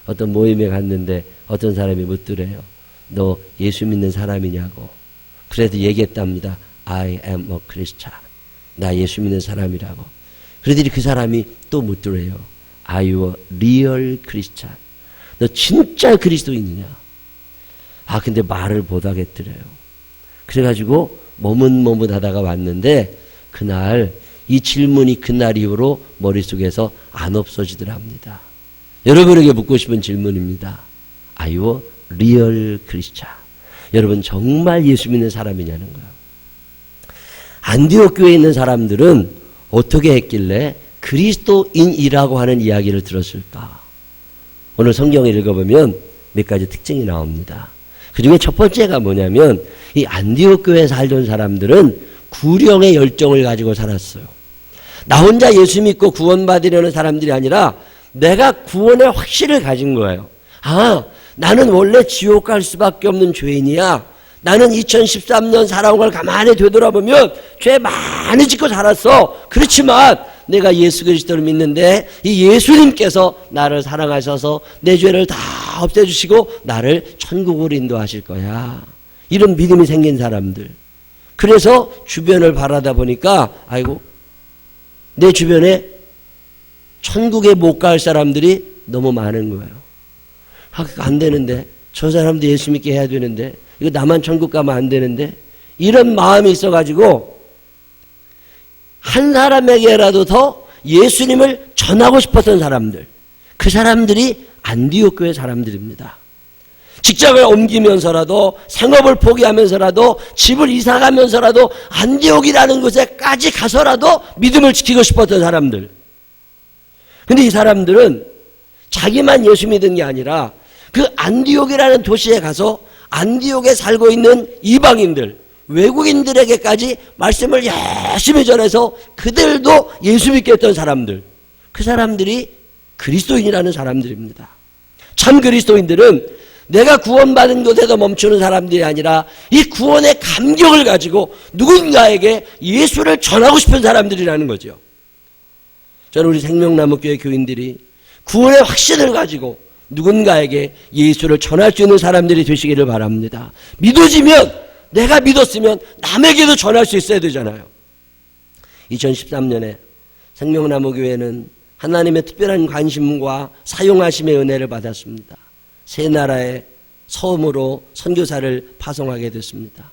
어떤 모임에 갔는데 어떤 사람이 묻더래요. 너 예수 믿는 사람이냐고. 그래서 얘기했답니다. I am a Christian. 나 예수 믿는 사람이라고. 그러더니 그 사람이 또 묻더래요. Are you a real Christian? 너 진짜 그리스도인이냐? 아, 근데 말을 못 하겠더래요. 그래가지고 머뭇머뭇하다가 왔는데 그날 이 질문이 그날 이후로 머릿속에서 안 없어지더랍니다. 여러분에게 묻고 싶은 질문입니다. Are you a real Christian? 여러분 정말 예수 믿는 사람이냐는 거예요. 안디옥 교회에 있는 사람들은 어떻게 했길래 그리스도인이라고 하는 이야기를 들었을까? 오늘 성경을 읽어보면 몇 가지 특징이 나옵니다. 그 중에 첫 번째가 뭐냐면 이 안디옥 교회에 살던 사람들은 구령의 열정을 가지고 살았어요. 나 혼자 예수 믿고 구원받으려는 사람들이 아니라 내가 구원의 확신을 가진 거예요. 아, 나는 원래 지옥 갈 수밖에 없는 죄인이야. 나는 2013년 살아온 걸 가만히 되돌아보면 죄 많이 짓고 살았어. 그렇지만 내가 예수 그리스도를 믿는데 이 예수님께서 나를 사랑하셔서 내 죄를 다 없애주시고 나를 천국으로 인도하실 거야. 이런 믿음이 생긴 사람들. 그래서 주변을 바라다 보니까 아이고 내 주변에 천국에 못 갈 사람들이 너무 많은 거예요. 아, 안 되는데 저 사람도 예수 믿게 해야 되는데 이거 나만 천국 가면 안 되는데 이런 마음이 있어가지고 한 사람에게라도 더 예수님을 전하고 싶었던 사람들, 그 사람들이 안디옥 교회 사람들입니다. 직장을 옮기면서라도 생업을 포기하면서라도 집을 이사가면서라도 안디옥이라는 곳에까지 가서라도 믿음을 지키고 싶었던 사람들. 근데 이 사람들은 자기만 예수 믿은 게 아니라 그 안디옥이라는 도시에 가서 안디옥에 살고 있는 이방인들, 외국인들에게까지 말씀을 열심히 전해서 그들도 예수 믿게 했던 사람들, 그 사람들이 그리스도인이라는 사람들입니다. 참 그리스도인들은 내가 구원받은 곳에서 멈추는 사람들이 아니라 이 구원의 감격을 가지고 누군가에게 예수를 전하고 싶은 사람들이라는 거죠. 저는 우리 생명나무교회 교인들이 구원의 확신을 가지고 누군가에게 예수를 전할 수 있는 사람들이 되시기를 바랍니다. 믿어지면, 내가 믿었으면 남에게도 전할 수 있어야 되잖아요. 2013년에 생명나무교회는 하나님의 특별한 관심과 사용하심의 은혜를 받았습니다. 세 나라에 처음으로 선교사를 파송하게 됐습니다.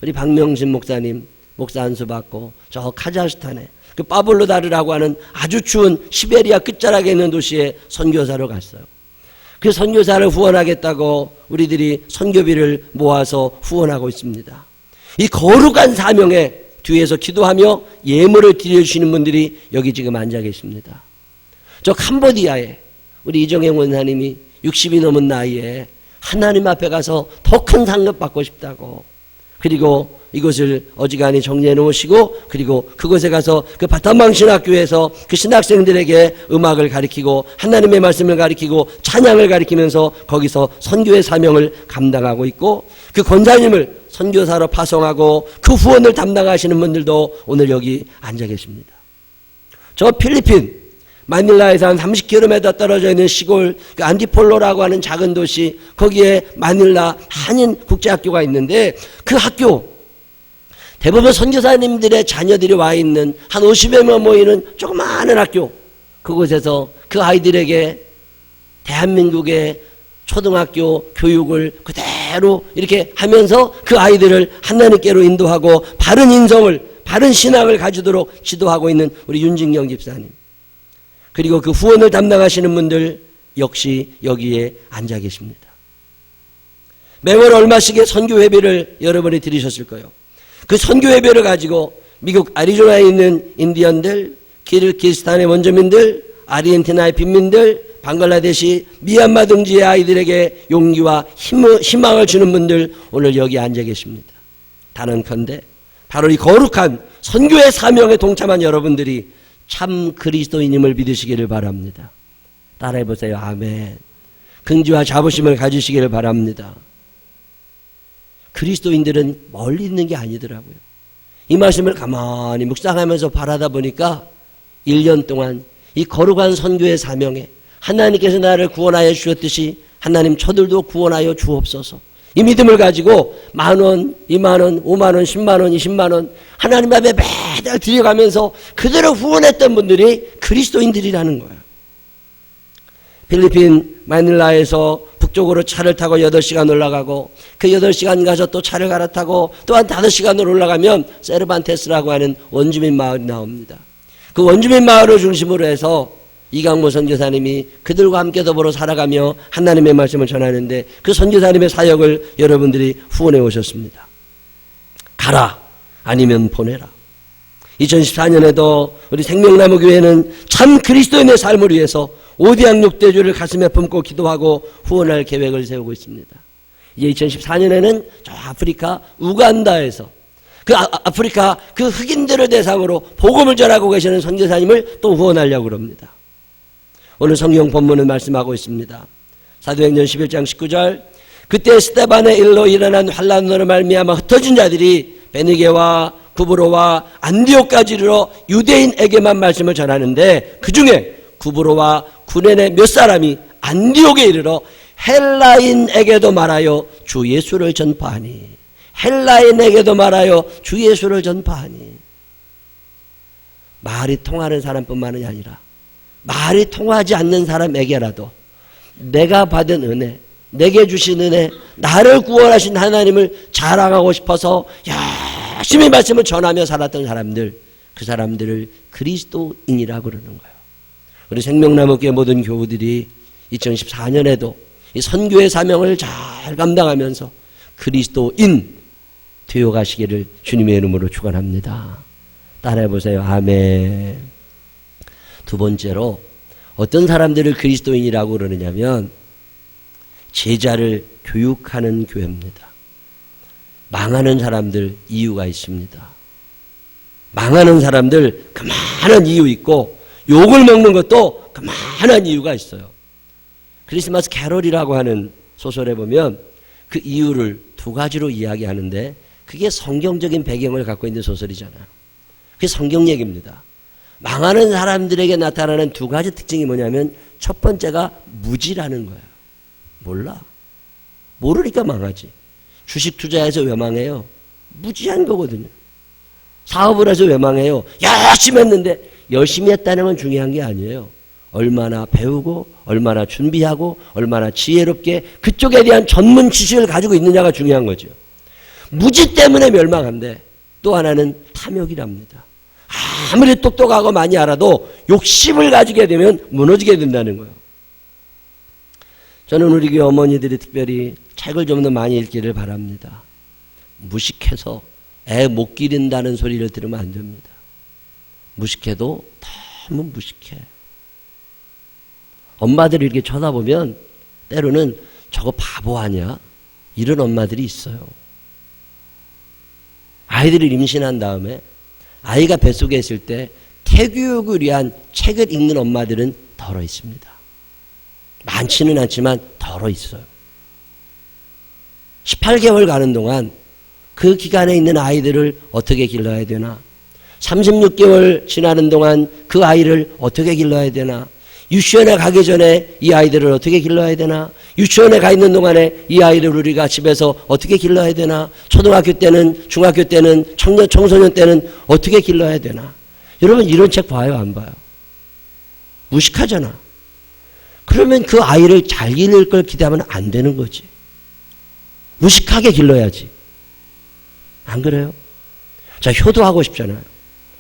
우리 박명진 목사님 목사 안수 받고 저 카자흐스탄에 그 파블로다르라고 하는 아주 추운 시베리아 끝자락에 있는 도시에 선교사로 갔어요. 그 선교사를 후원하겠다고 우리들이 선교비를 모아서 후원하고 있습니다. 이 거룩한 사명에 뒤에서 기도하며 예물을 드려주시는 분들이 여기 지금 앉아 계십니다. 저 캄보디아에 우리 이정행 원사님이 60이 넘은 나이에 하나님 앞에 가서 더 큰 상급 받고 싶다고, 그리고 이곳을 어지간히 정리해 놓으시고 그리고 그곳에 가서 그 바탄방신학교에서 그 신학생들에게 음악을 가르치고 하나님의 말씀을 가르치고 찬양을 가르치면서 거기서 선교의 사명을 감당하고 있고, 그 권사님을 선교사로 파송하고 그 후원을 담당하시는 분들도 오늘 여기 앉아 계십니다. 저 필리핀 마닐라에서 한 30km 떨어져 있는 시골 그 안티폴로라고 하는 작은 도시, 거기에 마닐라 한인 국제학교가 있는데 그 학교 대부분 선교사님들의 자녀들이 와 있는 한 50여 명 모이는 조그마한 학교, 그곳에서 그 아이들에게 대한민국의 초등학교 교육을 그대로 이렇게 하면서 그 아이들을 하나님께로 인도하고 바른 인성을, 바른 신앙을 가지도록 지도하고 있는 우리 윤진경 집사님, 그리고 그 후원을 담당하시는 분들 역시 여기에 앉아 계십니다. 매월 얼마씩의 선교회비를 여러분이 들으셨을 거예요. 그 선교회비를 가지고 미국 아리조나에 있는 인디언들, 키르기스탄의 원주민들, 아르헨티나의 빈민들, 방글라데시, 미얀마 등지의 아이들에게 용기와 희망을 주는 분들 오늘 여기 앉아 계십니다. 단언컨대 바로 이 거룩한 선교의 사명에 동참한 여러분들이 참 그리스도인임을 믿으시기를 바랍니다. 따라해보세요. 아멘. 긍지와 자부심을 가지시기를 바랍니다. 그리스도인들은 멀리 있는 게 아니더라고요. 이 말씀을 가만히 묵상하면서 바라다 보니까 1년 동안 이 거룩한 선교의 사명에 하나님께서 나를 구원하여 주셨듯이 하나님 저들도 구원하여 주옵소서. 이 믿음을 가지고 10,000원, 20,000원, 50,000원, 10만원, 20만원 하나님 앞에 매달 드려가면서 그대로 후원했던 분들이 그리스도인들이라는 거예요. 필리핀 마닐라에서 북쪽으로 차를 타고 8시간 올라가고 그 8시간 가서 또 차를 갈아타고 또한 5시간으로 올라가면 세르반테스라고 하는 원주민 마을이 나옵니다. 그 원주민 마을을 중심으로 해서 이강모 선교사님이 그들과 함께 더불어 살아가며 하나님의 말씀을 전하는데 그 선교사님의 사역을 여러분들이 후원해 오셨습니다. 가라 아니면 보내라. 2014년에도 우리 생명나무 교회는 참 그리스도인의 삶을 위해서 5대양 6대주를 가슴에 품고 기도하고 후원할 계획을 세우고 있습니다. 이제 2014년에는 저 아프리카 우간다에서 그 아프리카 그 흑인들을 대상으로 복음을 전하고 계시는 선교사님을 또 후원하려고 합니다. 오늘 성경 본문은 말씀하고 있습니다. 사도행전 11장 19절 그때 스데반의 일로 일어난 환란으로 말미암아 흩어진 자들이 베니게와 구브로와 안디옥까지 이르러 유대인에게만 말씀을 전하는데 그 중에 구브로와 구레네 몇 사람이 안디옥에 이르러 헬라인에게도 말하여 주 예수를 전파하니 헬라인에게도 말하여 주 예수를 전파하니 말이 통하는 사람뿐만이 아니라 말이 통하지 않는 사람에게라도 내가 받은 은혜, 내게 주신 은혜, 나를 구원하신 하나님을 자랑하고 싶어서 열심히 말씀을 전하며 살았던 사람들, 그 사람들을 그리스도인이라고 그러는 거예요. 우리 생명나무교회 모든 교우들이 2014년에도 이 선교의 사명을 잘 감당하면서 그리스도인 되어 가시기를 주님의 이름으로 축원합니다. 따라해 보세요. 아멘. 두 번째로 어떤 사람들을 그리스도인이라고 그러느냐면 제자를 교육하는 교회입니다. 망하는 사람들 이유가 있습니다. 망하는 사람들 그만한 이유 있고 욕을 먹는 것도 그만한 이유가 있어요. 크리스마스 캐롤이라고 하는 소설에 보면 그 이유를 두 가지로 이야기하는데 그게 성경적인 배경을 갖고 있는 소설이잖아요. 그게 성경 얘기입니다. 망하는 사람들에게 나타나는 두 가지 특징이 뭐냐면 첫 번째가 무지라는 거예요. 몰라. 모르니까 망하지. 주식 투자해서 왜 망해요? 무지한 거거든요. 사업을 해서 왜 망해요? 열심히 했는데 열심히 했다는 건 중요한 게 아니에요. 얼마나 배우고 얼마나 준비하고 얼마나 지혜롭게 그쪽에 대한 전문 지식을 가지고 있느냐가 중요한 거죠. 무지 때문에 멸망한데 또 하나는 탐욕이랍니다. 아무리 똑똑하고 많이 알아도 욕심을 가지게 되면 무너지게 된다는 거예요. 저는 우리 교회 어머니들이 특별히 책을 좀 더 많이 읽기를 바랍니다. 무식해서 애 못 기른다는 소리를 들으면 안 됩니다. 무식해도 너무 무식해. 엄마들이 이렇게 쳐다보면 때로는 저거 바보 아니야? 이런 엄마들이 있어요. 아이들을 임신한 다음에 아이가 뱃속에 있을 때 태교육을 위한 책을 읽는 엄마들은 덜어 있습니다. 많지는 않지만 덜어 있어요. 18개월 가는 동안 그 기간에 있는 아이들을 어떻게 길러야 되나? 36개월 지나는 동안 그 아이를 어떻게 길러야 되나? 유치원에 가기 전에 이 아이들을 어떻게 길러야 되나? 유치원에 가 있는 동안에 이 아이를 우리가 집에서 어떻게 길러야 되나? 초등학교 때는, 중학교 때는, 청소년 때는 어떻게 길러야 되나? 여러분 이런 책 봐요, 안 봐요? 무식하잖아. 그러면 그 아이를 잘 기를 걸 기대하면 안 되는 거지. 무식하게 길러야지. 안 그래요? 자, 효도하고 싶잖아요.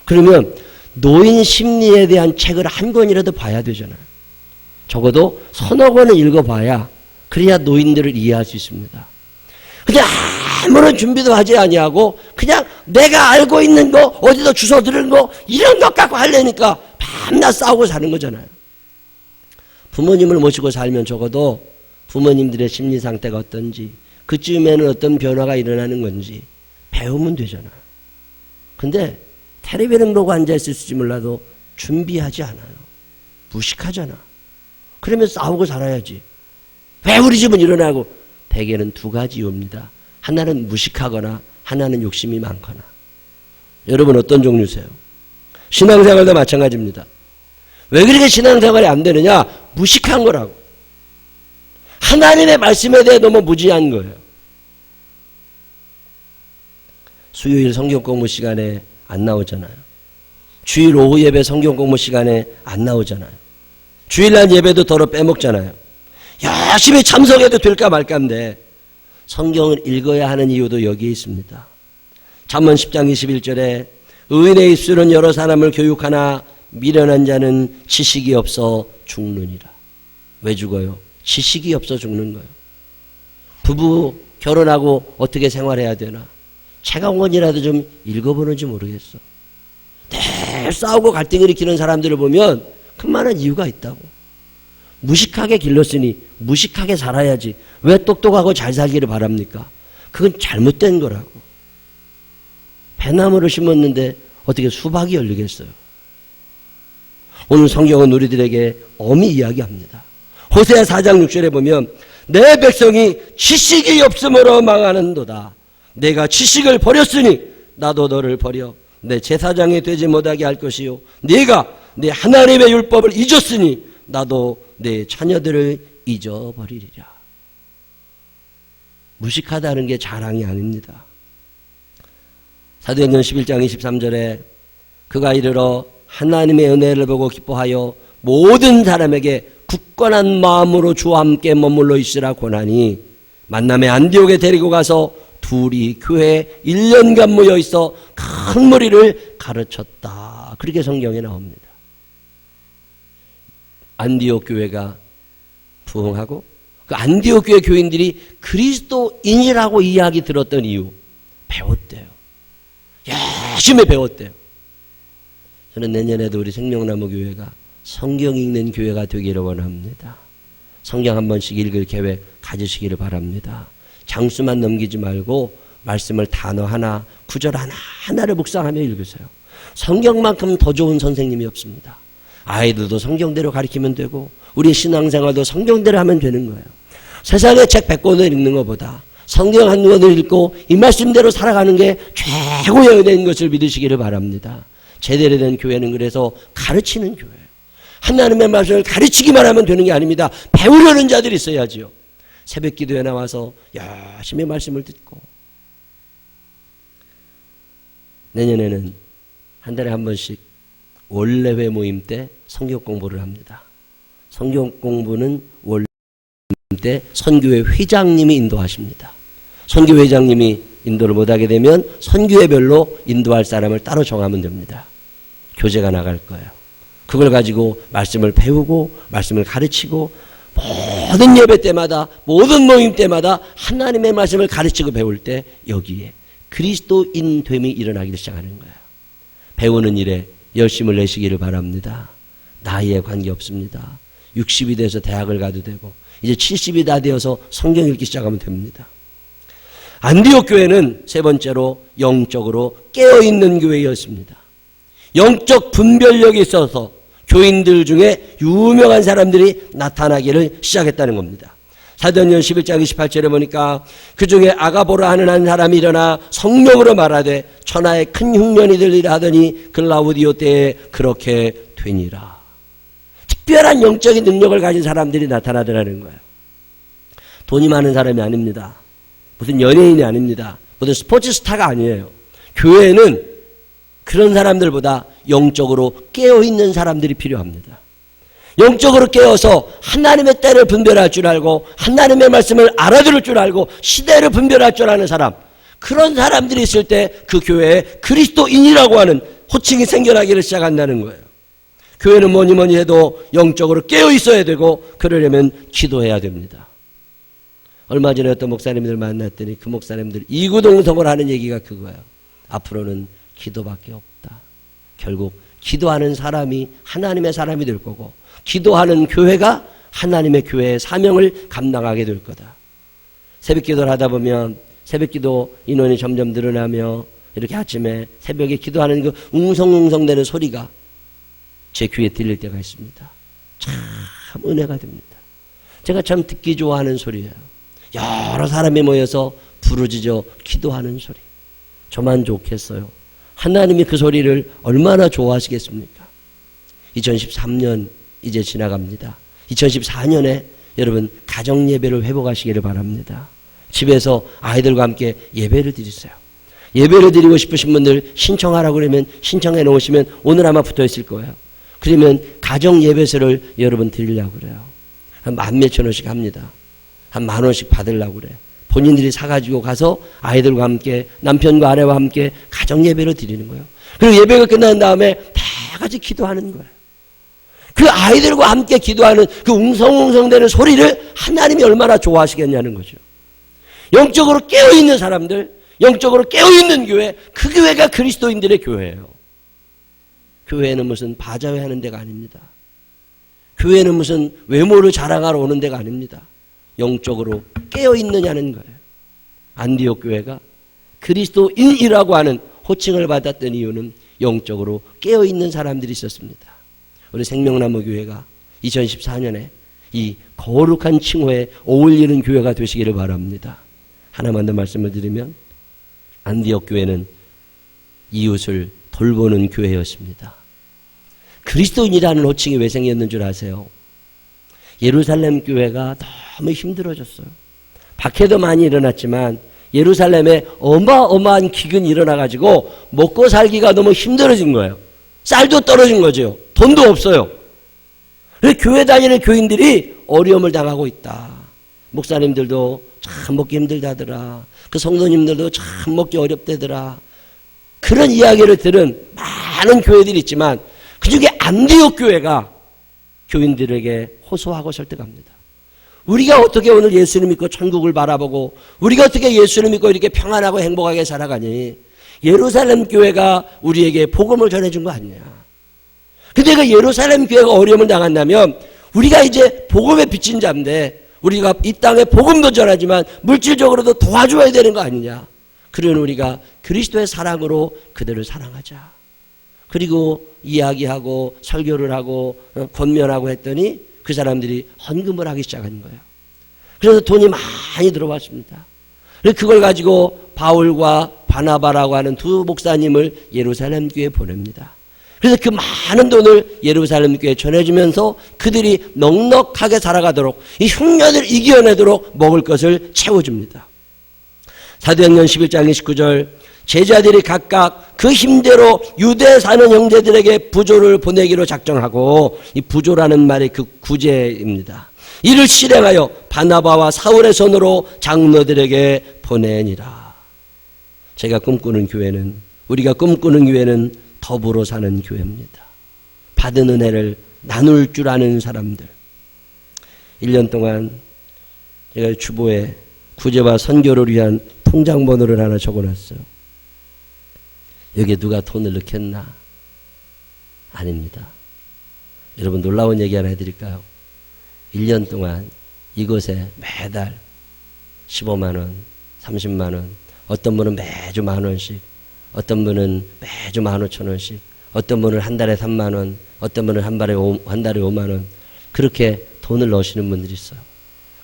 그러면 노인 심리에 대한 책을 한 권이라도 봐야 되잖아요. 적어도 서너 권을 읽어봐야 그래야 노인들을 이해할 수 있습니다. 그냥 아무런 준비도 하지 아니하고 그냥 내가 알고 있는 거 어디서 주워 들은 거 이런 것 갖고 하려니까 밤낮 싸우고 사는 거잖아요. 부모님을 모시고 살면 적어도 부모님들의 심리 상태가 어떤지 그쯤에는 어떤 변화가 일어나는 건지 배우면 되잖아요. 근데 텔레비전 보고 앉아있을지 몰라도 준비하지 않아요. 무식하잖아. 그러면 싸우고 살아야지. 왜 우리 집은 일어나고? 대개는 두 가지 이유입니다. 하나는 무식하거나 하나는 욕심이 많거나. 여러분 어떤 종류세요? 신앙생활도 마찬가지입니다. 왜 그렇게 신앙생활이 안 되느냐? 무식한 거라고. 하나님의 말씀에 대해 너무 무지한 거예요. 수요일 성경 공부 시간에 안 나오잖아요. 주일 오후 예배 성경 공부 시간에 안 나오잖아요. 주일날 예배도 더러 빼먹잖아요. 열심히 참석해도 될까 말까인데 성경을 읽어야 하는 이유도 여기에 있습니다. 잠언 10장 21절에 의인의 입술은 여러 사람을 교육하나 미련한 자는 지식이 없어 죽느니라. 왜 죽어요? 지식이 없어 죽는 거예요. 부부 결혼하고 어떻게 생활해야 되나? 책학원이라도 좀 읽어보는지 모르겠어. 늘 싸우고 갈등을 일으키는 사람들을 보면 그만한 이유가 있다고. 무식하게 길렀으니 무식하게 살아야지 왜 똑똑하고 잘 살기를 바랍니까? 그건 잘못된 거라고. 배나무를 심었는데 어떻게 수박이 열리겠어요? 오늘 성경은 우리들에게 엄히 이야기합니다. 호세아 4장 6절에 보면 내 백성이 지식이 없으므로 망하는도다. 내가 지식을 버렸으니 나도 너를 버려 내 제사장이 되지 못하게 할 것이요 네가 내 하나님의 율법을 잊었으니 나도 내 자녀들을 잊어버리리라. 무식하다는 게 자랑이 아닙니다. 사도행전 11장 23절에 그가 이르러 하나님의 은혜를 보고 기뻐하여 모든 사람에게 굳건한 마음으로 주와 함께 머물러 있으라 권하니 만남의 안디옥에 데리고 가서 둘이 교회에 1년간 모여 있어 큰 무리를 가르쳤다. 그렇게 성경에 나옵니다. 안디옥 교회가 부흥하고 그 안디옥 교회 교인들이 그리스도인이라고 이야기 들었던 이유 배웠대요. 열심히 배웠대요. 저는 내년에도 우리 생명나무 교회가 성경 읽는 교회가 되기를 원합니다. 성경 한 번씩 읽을 계획 가지시기를 바랍니다. 장수만 넘기지 말고 말씀을 단어 하나, 구절 하나를 묵상하며 읽으세요. 성경만큼 더 좋은 선생님이 없습니다. 아이들도 성경대로 가르치면 되고 우리 신앙생활도 성경대로 하면 되는 거예요. 세상에 책 100권을 읽는 것보다 성경 한 권을 읽고 이 말씀대로 살아가는 게 최고의 은혜인 것을 믿으시기를 바랍니다. 제대로 된 교회는 그래서 가르치는 교회예요. 하나님의 말씀을 가르치기만 하면 되는 게 아닙니다. 배우려는 자들이 있어야지요. 새벽 기도에 나와서 열심히 말씀을 듣고 내년에는 한 달에 한 번씩 원래회 모임 때 성경 공부를 합니다. 성경 공부는 원래 모임 때 선교회 회장님이 인도하십니다. 선교회 회장님이 인도를 못하게 되면 선교회별로 인도할 사람을 따로 정하면 됩니다. 교재가 나갈 거예요. 그걸 가지고 말씀을 배우고 말씀을 가르치고 모든 예배 때마다 모든 모임 때마다 하나님의 말씀을 가르치고 배울 때 여기에 그리스도인됨이 일어나기 시작하는 거예요. 배우는 일에 열심을 내시기를 바랍니다. 나이에 관계없습니다. 60이 돼서 대학을 가도 되고 이제 70이 다 되어서 성경 읽기 시작하면 됩니다. 안디옥 교회는 세 번째로 영적으로 깨어있는 교회였습니다. 영적 분별력이 있어서 교인들 중에 유명한 사람들이 나타나기를 시작했다는 겁니다. 사도행전 11장 28절에 보니까 그 중에 아가보라 하는 한 사람이 일어나 성령으로 말하되 천하에 큰 흉년이 들리라 하더니 글라우디오 때에 그렇게 되니라. 특별한 영적인 능력을 가진 사람들이 나타나더라는 거예요. 돈이 많은 사람이 아닙니다. 무슨 연예인이 아닙니다. 무슨 스포츠 스타가 아니에요. 교회에는 그런 사람들보다 영적으로 깨어있는 사람들이 필요합니다. 영적으로 깨어서 하나님의 때를 분별할 줄 알고 하나님의 말씀을 알아들을 줄 알고 시대를 분별할 줄 아는 사람, 그런 사람들이 있을 때 그 교회에 그리스도인이라고 하는 호칭이 생겨나기를 시작한다는 거예요. 교회는 뭐니 해도 영적으로 깨어 있어야 되고 그러려면 기도해야 됩니다. 얼마 전에 어떤 목사님들 만났더니 그 목사님들 이구동성을 하는 얘기가 그거예요. 앞으로는 기도밖에 없다. 결국 기도하는 사람이 하나님의 사람이 될 거고 기도하는 교회가 하나님의 교회의 사명을 감당하게 될 거다. 새벽기도를 하다 보면 새벽기도 인원이 점점 늘어나며 이렇게 아침에 새벽에 기도하는 그 웅성웅성대는 소리가 제 귀에 들릴 때가 있습니다. 참 은혜가 됩니다. 제가 참 듣기 좋아하는 소리예요. 여러 사람이 모여서 부르짖어 기도하는 소리. 저만 좋겠어요. 하나님이 그 소리를 얼마나 좋아하시겠습니까? 2013년 이제 지나갑니다. 2014년에 여러분 가정 예배를 회복하시기를 바랍니다. 집에서 아이들과 함께 예배를 드리세요. 예배를 드리고 싶으신 분들 신청하라고 그러면 신청해 놓으시면 오늘 아마 붙어 있을 거예요. 그러면 가정 예배서를 여러분 드리려고 그래요. 한 10,000몇천 원씩 합니다. 한 10,000원씩 받으려고 그래요. 본인들이 사가지고 가서 아이들과 함께 남편과 아내와 함께 가정 예배를 드리는 거예요. 그리고 예배가 끝난 다음에 다 같이 기도하는 거예요. 그 아이들과 함께 기도하는 그 웅성웅성대는 소리를 하나님이 얼마나 좋아하시겠냐는 거죠. 영적으로 깨어있는 사람들, 영적으로 깨어있는 교회, 그 교회가 그리스도인들의 교회예요. 교회는 무슨 바자회 하는 데가 아닙니다. 교회는 무슨 외모를 자랑하러 오는 데가 아닙니다. 영적으로 깨어있느냐는 거예요. 안디옥 교회가 그리스도인이라고 하는 호칭을 받았던 이유는 영적으로 깨어있는 사람들이 있었습니다. 우리 생명나무 교회가 2014년에 이 거룩한 칭호에 어울리는 교회가 되시기를 바랍니다. 하나만 더 말씀을 드리면 안디옥 교회는 이웃을 돌보는 교회였습니다. 그리스도인이라는 호칭이 왜 생겼는 줄 아세요? 예루살렘 교회가 너무 힘들어졌어요. 박해도 많이 일어났지만 예루살렘에 어마어마한 기근이 일어나가지고 먹고 살기가 너무 힘들어진 거예요. 쌀도 떨어진 거죠. 돈도 없어요. 그래서 교회 다니는 교인들이 어려움을 당하고 있다. 목사님들도 참 먹기 힘들다더라. 그 성도님들도 참 먹기 어렵다더라. 그런 이야기를 들은 많은 교회들이 있지만 그중에 안디옥 교회가 교인들에게 호소하고 설득합니다. 우리가 어떻게 오늘 예수를 믿고 천국을 바라보고 우리가 어떻게 예수를 믿고 이렇게 평안하고 행복하게 살아가니 예루살렘 교회가 우리에게 복음을 전해준 거 아니냐. 근데 그 예루살렘 교회가 어려움을 당한다면 우리가 이제 복음에 비친 자인데 우리가 이 땅에 복음도 전하지만 물질적으로도 도와줘야 되는 거 아니냐. 그러니 우리가 그리스도의 사랑으로 그들을 사랑하자. 그리고 이야기하고 설교를 하고 권면하고 했더니 그 사람들이 헌금을 하기 시작한 거예요. 그래서 돈이 많이 들어왔습니다. 그래서 그걸 가지고 바울과 바나바라고 하는 두 목사님을 예루살렘 교회에 보냅니다. 그래서 그 많은 돈을 예루살렘 교회에 전해주면서 그들이 넉넉하게 살아가도록 이 흉년을 이겨내도록 먹을 것을 채워줍니다. 사도행전 11장 29절 제자들이 각각 그 힘대로 유대에 사는 형제들에게 부조를 보내기로 작정하고 이 부조라는 말이 그 구제입니다. 이를 실행하여 바나바와 사울의 손으로 장로들에게 보내니라. 제가 꿈꾸는 교회는 우리가 꿈꾸는 교회는 더불어 사는 교회입니다. 받은 은혜를 나눌 줄 아는 사람들. 1년 동안 제가 주보에 구제와 선교를 위한 통장 번호를 하나 적어놨어요. 여기에 누가 돈을 넣겠나? 아닙니다. 여러분 놀라운 얘기 하나 해드릴까요? 1년 동안 이곳에 매달 15만 원, 30만 원, 어떤 분은 매주 10,000원씩, 어떤 분은 매주 15,000원씩, 어떤 분은 한 달에 3만 원, 어떤 분은 한 달에 5만 원, 그렇게 돈을 넣으시는 분들이 있어요.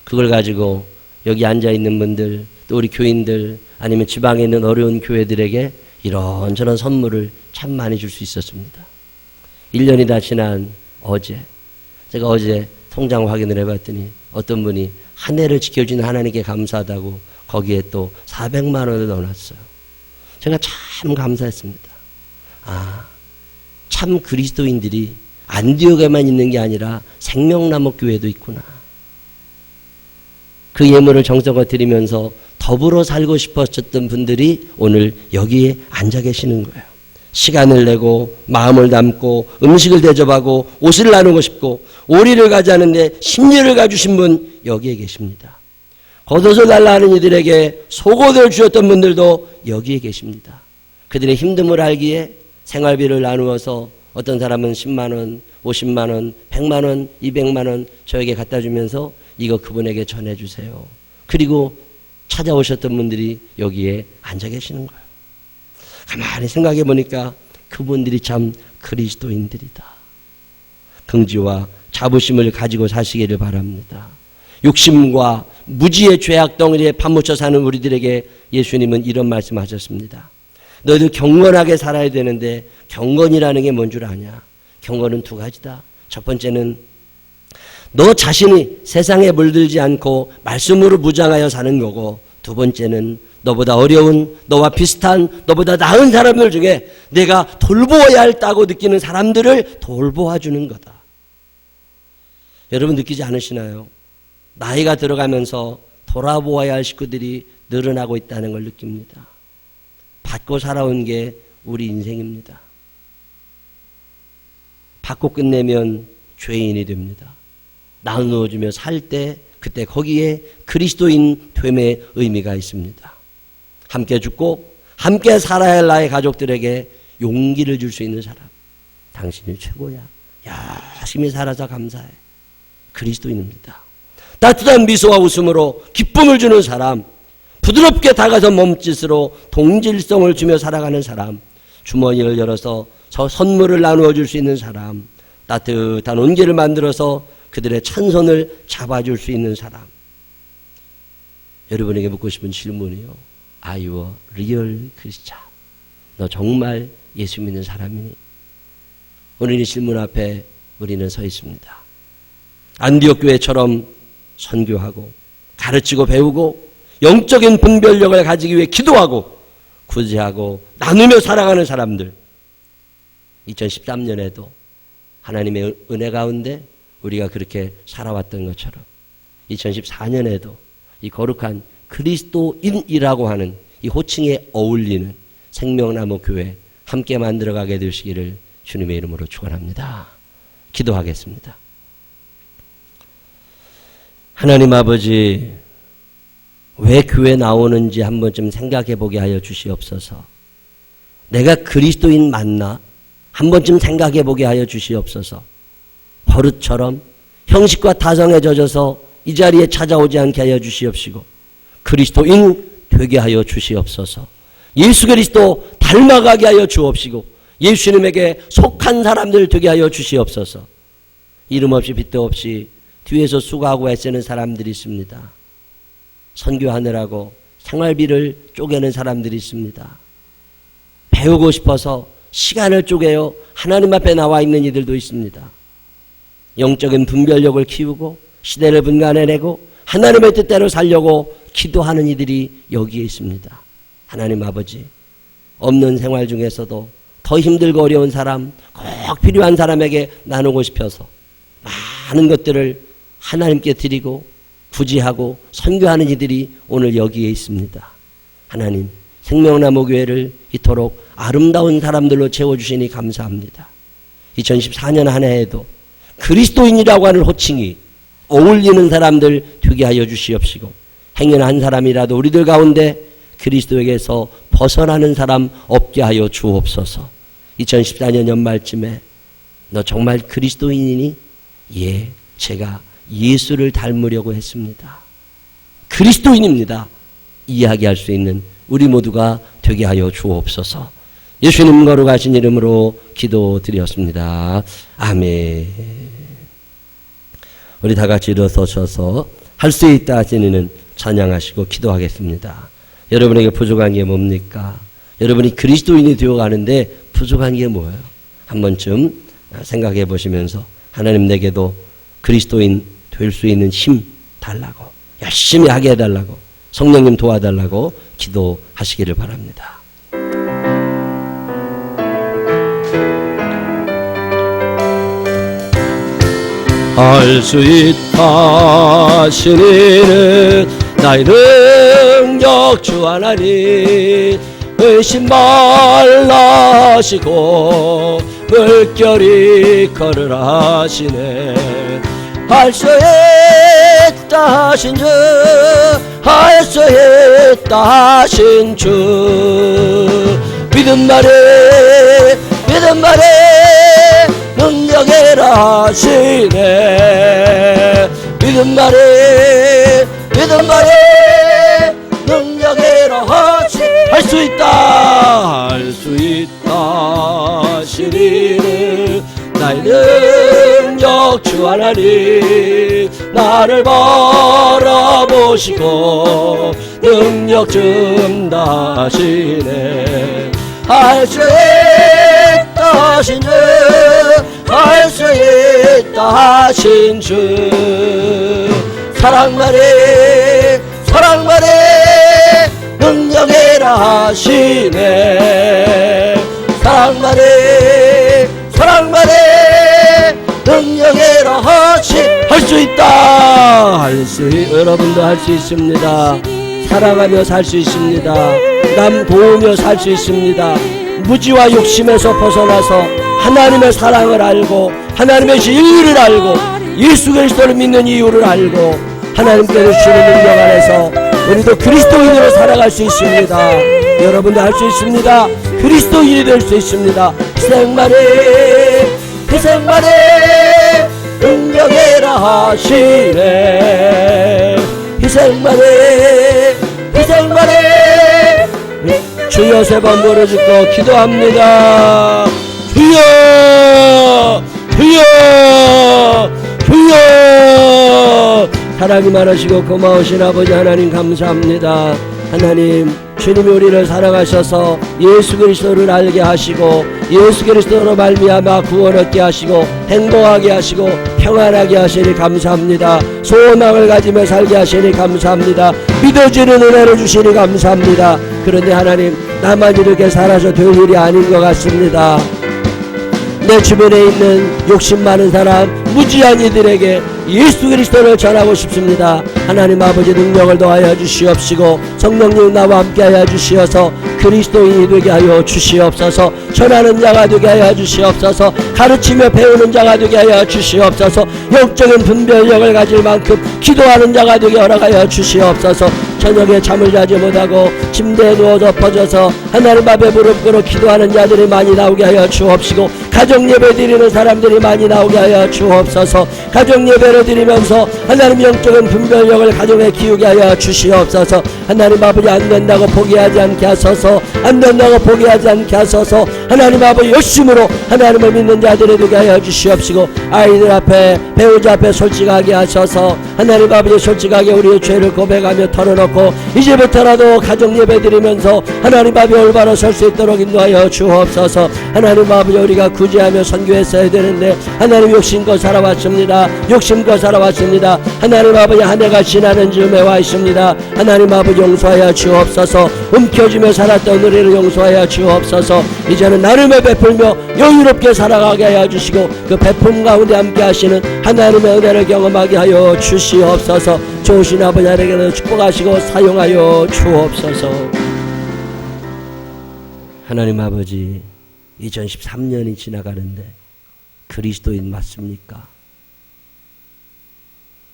그걸 가지고 여기 앉아있는 분들, 또 우리 교인들, 아니면 지방에 있는 어려운 교회들에게 이런저런 선물을 참 많이 줄 수 있었습니다. 1년이 다 지난 어제, 제가 어제 통장 확인을 해봤더니 어떤 분이 한 해를 지켜주는 하나님께 감사하다고 거기에 또 400만 원을 넣어놨어요. 제가 참 감사했습니다. 아, 참 그리스도인들이 안디옥에만 있는 게 아니라 생명나무 교회도 있구나. 그 예물을 정성껏 드리면서 더불어 살고 싶었던 분들이 오늘 여기에 앉아 계시는 거예요. 시간을 내고 마음을 담고 음식을 대접하고 옷을 나누고 싶고 오리를 가자는데 심려를 가주신 분 여기에 계십니다. 겉옷을 달라 하는 이들에게 속옷을 주셨던 분들도 여기에 계십니다. 그들의 힘듦을 알기에 생활비를 나누어서 어떤 사람은 10만 원, 50만 원, 100만 원, 200만 원 저에게 갖다 주면서 이거 그분에게 전해주세요. 그리고 찾아오셨던 분들이 여기에 앉아 계시는 거예요. 가만히 생각해 보니까 그분들이 참 그리스도인들이다. 긍지와 자부심을 가지고 사시기를 바랍니다. 욕심과 무지의 죄악 덩어리에 파묻혀 사는 우리들에게 예수님은 이런 말씀하셨습니다. 너희들 경건하게 살아야 되는데 경건이라는 게 뭔 줄 아냐? 경건은 두 가지다. 첫 번째는 너 자신이 세상에 물들지 않고 말씀으로 무장하여 사는 거고, 두 번째는 너보다 어려운, 너와 비슷한, 너보다 나은 사람들 중에 내가 돌보아야 할다고 느끼는 사람들을 돌보아주는 거다. 여러분 느끼지 않으시나요? 나이가 들어가면서 돌아보아야 할 식구들이 늘어나고 있다는 걸 느낍니다. 받고 살아온 게 우리 인생입니다. 받고 끝내면 죄인이 됩니다. 나누어주며 살 때 그때 거기에 그리스도인 됨의 의미가 있습니다. 함께 죽고 함께 살아야 할 나의 가족들에게 용기를 줄 수 있는 사람. 당신이 최고야. 열심히 살아서 감사해. 그리스도인입니다. 따뜻한 미소와 웃음으로 기쁨을 주는 사람, 부드럽게 다가서 몸짓으로 동질성을 주며 살아가는 사람, 주머니를 열어서 선물을 나누어 줄 수 있는 사람, 따뜻한 온기를 만들어서 그들의 찬손을 잡아줄 수 있는 사람. 여러분에게 묻고 싶은 질문이요. Are you a real Christian? 너 정말 예수 믿는 사람이니? 오늘 이 질문 앞에 우리는 서 있습니다. 안디옥 교회처럼 선교하고 가르치고 배우고 영적인 분별력을 가지기 위해 기도하고 구제하고 나누며 살아가는 사람들, 2013년에도 하나님의 은혜 가운데 우리가 그렇게 살아왔던 것처럼 2014년에도 이 거룩한 그리스도인이라고 하는 이 호칭에 어울리는 생명나무 교회 함께 만들어가게 되시기를 주님의 이름으로 축원합니다. 기도하겠습니다. 하나님 아버지, 왜 교회 나오는지 한 번쯤 생각해 보게 하여 주시옵소서. 내가 그리스도인 맞나? 한 번쯤 생각해 보게 하여 주시옵소서. 버릇처럼 형식과 타성에 젖어서 이 자리에 찾아오지 않게 하여 주시옵시고 그리스도인 되게 하여 주시옵소서. 예수 그리스도 닮아가게 하여 주옵시고 예수님에게 속한 사람들 되게 하여 주시옵소서. 이름 없이 빚도 없이 뒤에서 수고하고 애쓰는 사람들이 있습니다. 선교하느라고 생활비를 쪼개는 사람들이 있습니다. 배우고 싶어서 시간을 쪼개어 하나님 앞에 나와 있는 이들도 있습니다. 영적인 분별력을 키우고 시대를 분간해내고 하나님의 뜻대로 살려고 기도하는 이들이 여기에 있습니다. 하나님 아버지, 없는 생활 중에서도 더 힘들고 어려운 사람, 꼭 필요한 사람에게 나누고 싶어서 많은 것들을 하나님께 드리고 구제하고 선교하는 이들이 오늘 여기에 있습니다. 하나님, 생명나무 교회를 이토록 아름다운 사람들로 채워주시니 감사합니다. 2014년 한 해에도 그리스도인이라고 하는 호칭이 어울리는 사람들 되게 하여 주시옵시고 행여한 사람이라도 우리들 가운데 그리스도에게서 벗어나는 사람 없게 하여 주옵소서. 2014년 연말쯤에 너 정말 그리스도인이니? 예, 제가 예수를 닮으려고 했습니다. 그리스도인입니다. 이야기할 수 있는 우리 모두가 되게 하여 주옵소서. 예수님 거룩하신 이름으로 기도드렸습니다. 아멘. 우리 다 같이 일어서셔서 할 수 있다 하시는 찬양하시고 기도하겠습니다. 여러분에게 부족한 게 뭡니까? 여러분이 그리스도인이 되어가는데 부족한 게 뭐예요? 한 번쯤 생각해 보시면서 하나님 내게도 그리스도인 될 수 있는 힘 달라고, 열심히 하게 해달라고, 성령님 도와달라고 기도하시기를 바랍니다. 할 수 있다 하시는 나의 능력 주 하나님, 의심 말라 하시고 물결이 걸으라 하시네. 할 수 있다 하신 주, 할 수 있다 하신 주, 믿음 말에 능력이라 하시네. 믿음 말에 능력이라 하시네. 할 수 있다 하시리는 나의 능력 주 하나님, 나를 바라보시고 능력 준다 하시네. 할 수 있다 하신 주, 할 할 수 있다 하신 주 사랑만이 능력이라 하시네 사랑만이 능력이라 할 수 있다 여러분도 할 수 있습니다. 사랑하며 살 수 있습니다. 남 도우며 살 수 있습니다. 무지와 욕심에서 벗어나서 하나님의 사랑을 알고 하나님의 진리를 알고 예수 그리스도를 믿는 이유를 알고 하나님께서 주시는 능력 안에서 우리도 그리스도인으로 살아갈 수 있습니다. 여러분도 할 수 있습니다. 그리스도인이 될 수 있습니다. 희생만이 능력이라 하시네 희생만이 주여 세 번 부르짖고 기도합니다. 주여 사랑이 많으시고 고마우신 아버지 하나님 감사합니다. 하나님 주님이 우리를 사랑하셔서 예수 그리스도를 알게 하시고 예수 그리스도로 말미암아 구원 얻게 하시고 행복하게 하시고 평안하게 하시니 감사합니다. 소망을 가지며 살게 하시니 감사합니다. 믿어지는 은혜를 주시니 감사합니다. 그런데 하나님 나만 이렇게 살아서 될 일이 아닌 것 같습니다. 내 주변에 있는 욕심 많은 사람 무지한 이들에게 예수 그리스도를 전하고 싶습니다. 하나님 아버지 능력을 더하여 주시옵시고 성령님 나와 함께하여 주시어서 그리스도인이 되게 하여 주시옵소서. 전하는 자가 되게 하여 주시옵소서. 가르치며 배우는 자가 되게 하여 주시옵소서. 영적인 분별력을 가질 만큼 기도하는 자가 되게 허락하여 주시옵소서. 저녁에 잠을 자지 못하고 침대에 누워 덮어져서 하나님 앞에 무릎 꿇어 기도하는 자들이 많이 나오게 하여 주옵시고 가정 예배 드리는 사람들이 많이 나오게 하여 주옵소서. 가정 예배를 드리면서 하나님 영적인 분별력을 가정에 키우게 하여 주시옵소서. 하나님 아버지 안 된다고 포기하지 않게 하소서. 안 된다고 포기하지 않게 하소서. 하나님 아버지 열심으로 하나님을 믿는 자들이 되게 하여 주시옵시고 아이들 앞에 배우자 앞에 솔직하게 하셔서 하나님 아버지 솔직하게 우리의 죄를 고백하며 털어놓고 이제부터라도 가정 예배 드리면서 하나님 앞에 올바로 설 수 있도록 인도하여 주옵소서. 하나님 아버지 우리가 구제하며 선교했어야 되는데 하나님 욕심껏 살아왔습니다. 하나님 아버지 한 해가 지나는 즈음에 와 있습니다. 하나님 아버지 용서하여 주옵소서. 움켜쥐며 살았던 우리를 용서하여 주옵소서. 이제는 나름의 베풀며 여유롭게 살아가게 하여 주시고 그 베품 가운데 함께 하시는 하나님의 은혜를 경험하게 하여 주시옵소서. 좋으신 아버지 하나님께서 축복하시고 사용하여 주옵소서. 하나님 아버지 2013년이 지나가는데 그리스도인 맞습니까?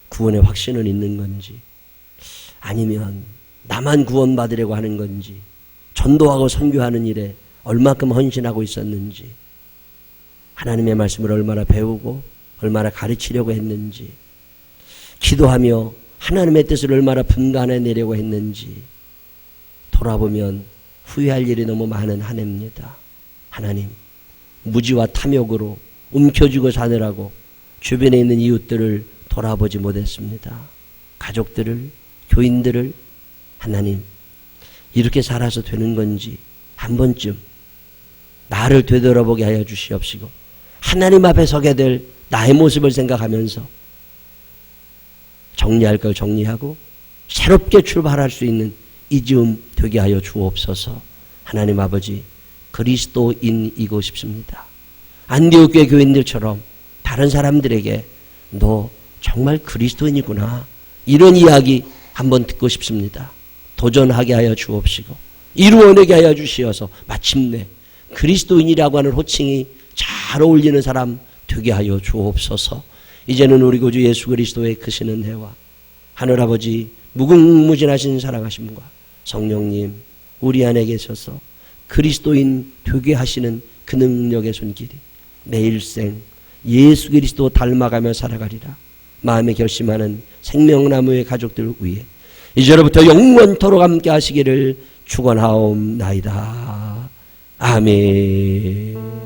구원의 확신은 있는 건지 아니면 나만 구원받으려고 하는 건지 전도하고 선교하는 일에 얼마큼 헌신하고 있었는지 하나님의 말씀을 얼마나 배우고 얼마나 가르치려고 했는지 기도하며 하나님의 뜻을 얼마나 분간해내려고 했는지 돌아보면 후회할 일이 너무 많은 한 해입니다. 하나님 무지와 탐욕으로 움켜쥐고 사느라고 주변에 있는 이웃들을 돌아보지 못했습니다. 가족들을 교인들을 하나님 이렇게 살아서 되는 건지 한 번쯤 나를 되돌아보게 하여 주시옵시고 하나님 앞에 서게 될 나의 모습을 생각하면서 정리할 걸 정리하고 새롭게 출발할 수 있는 이 즈음 되게 하여 주옵소서. 하나님 아버지 그리스도인이고 싶습니다. 안디옥 교회 교인들처럼 다른 사람들에게 너 정말 그리스도인이구나 이런 이야기 한번 듣고 싶습니다. 도전하게 하여 주옵시고 이루어내게 하여 주시어서 마침내 그리스도인이라고 하는 호칭이 잘 어울리는 사람 되게 하여 주옵소서. 이제는 우리 구주 예수 그리스도의 크시는 해와 하늘아버지 무궁무진하신 사랑하신 분과 성령님 우리 안에 계셔서 그리스도인 되게 하시는 그 능력의 손길이 내 일생 예수 그리스도 닮아가며 살아가리라 마음에 결심하는 생명나무의 가족들 위해 이제로부터 영원토록 함께 하시기를 축원하옵나이다. 아멘.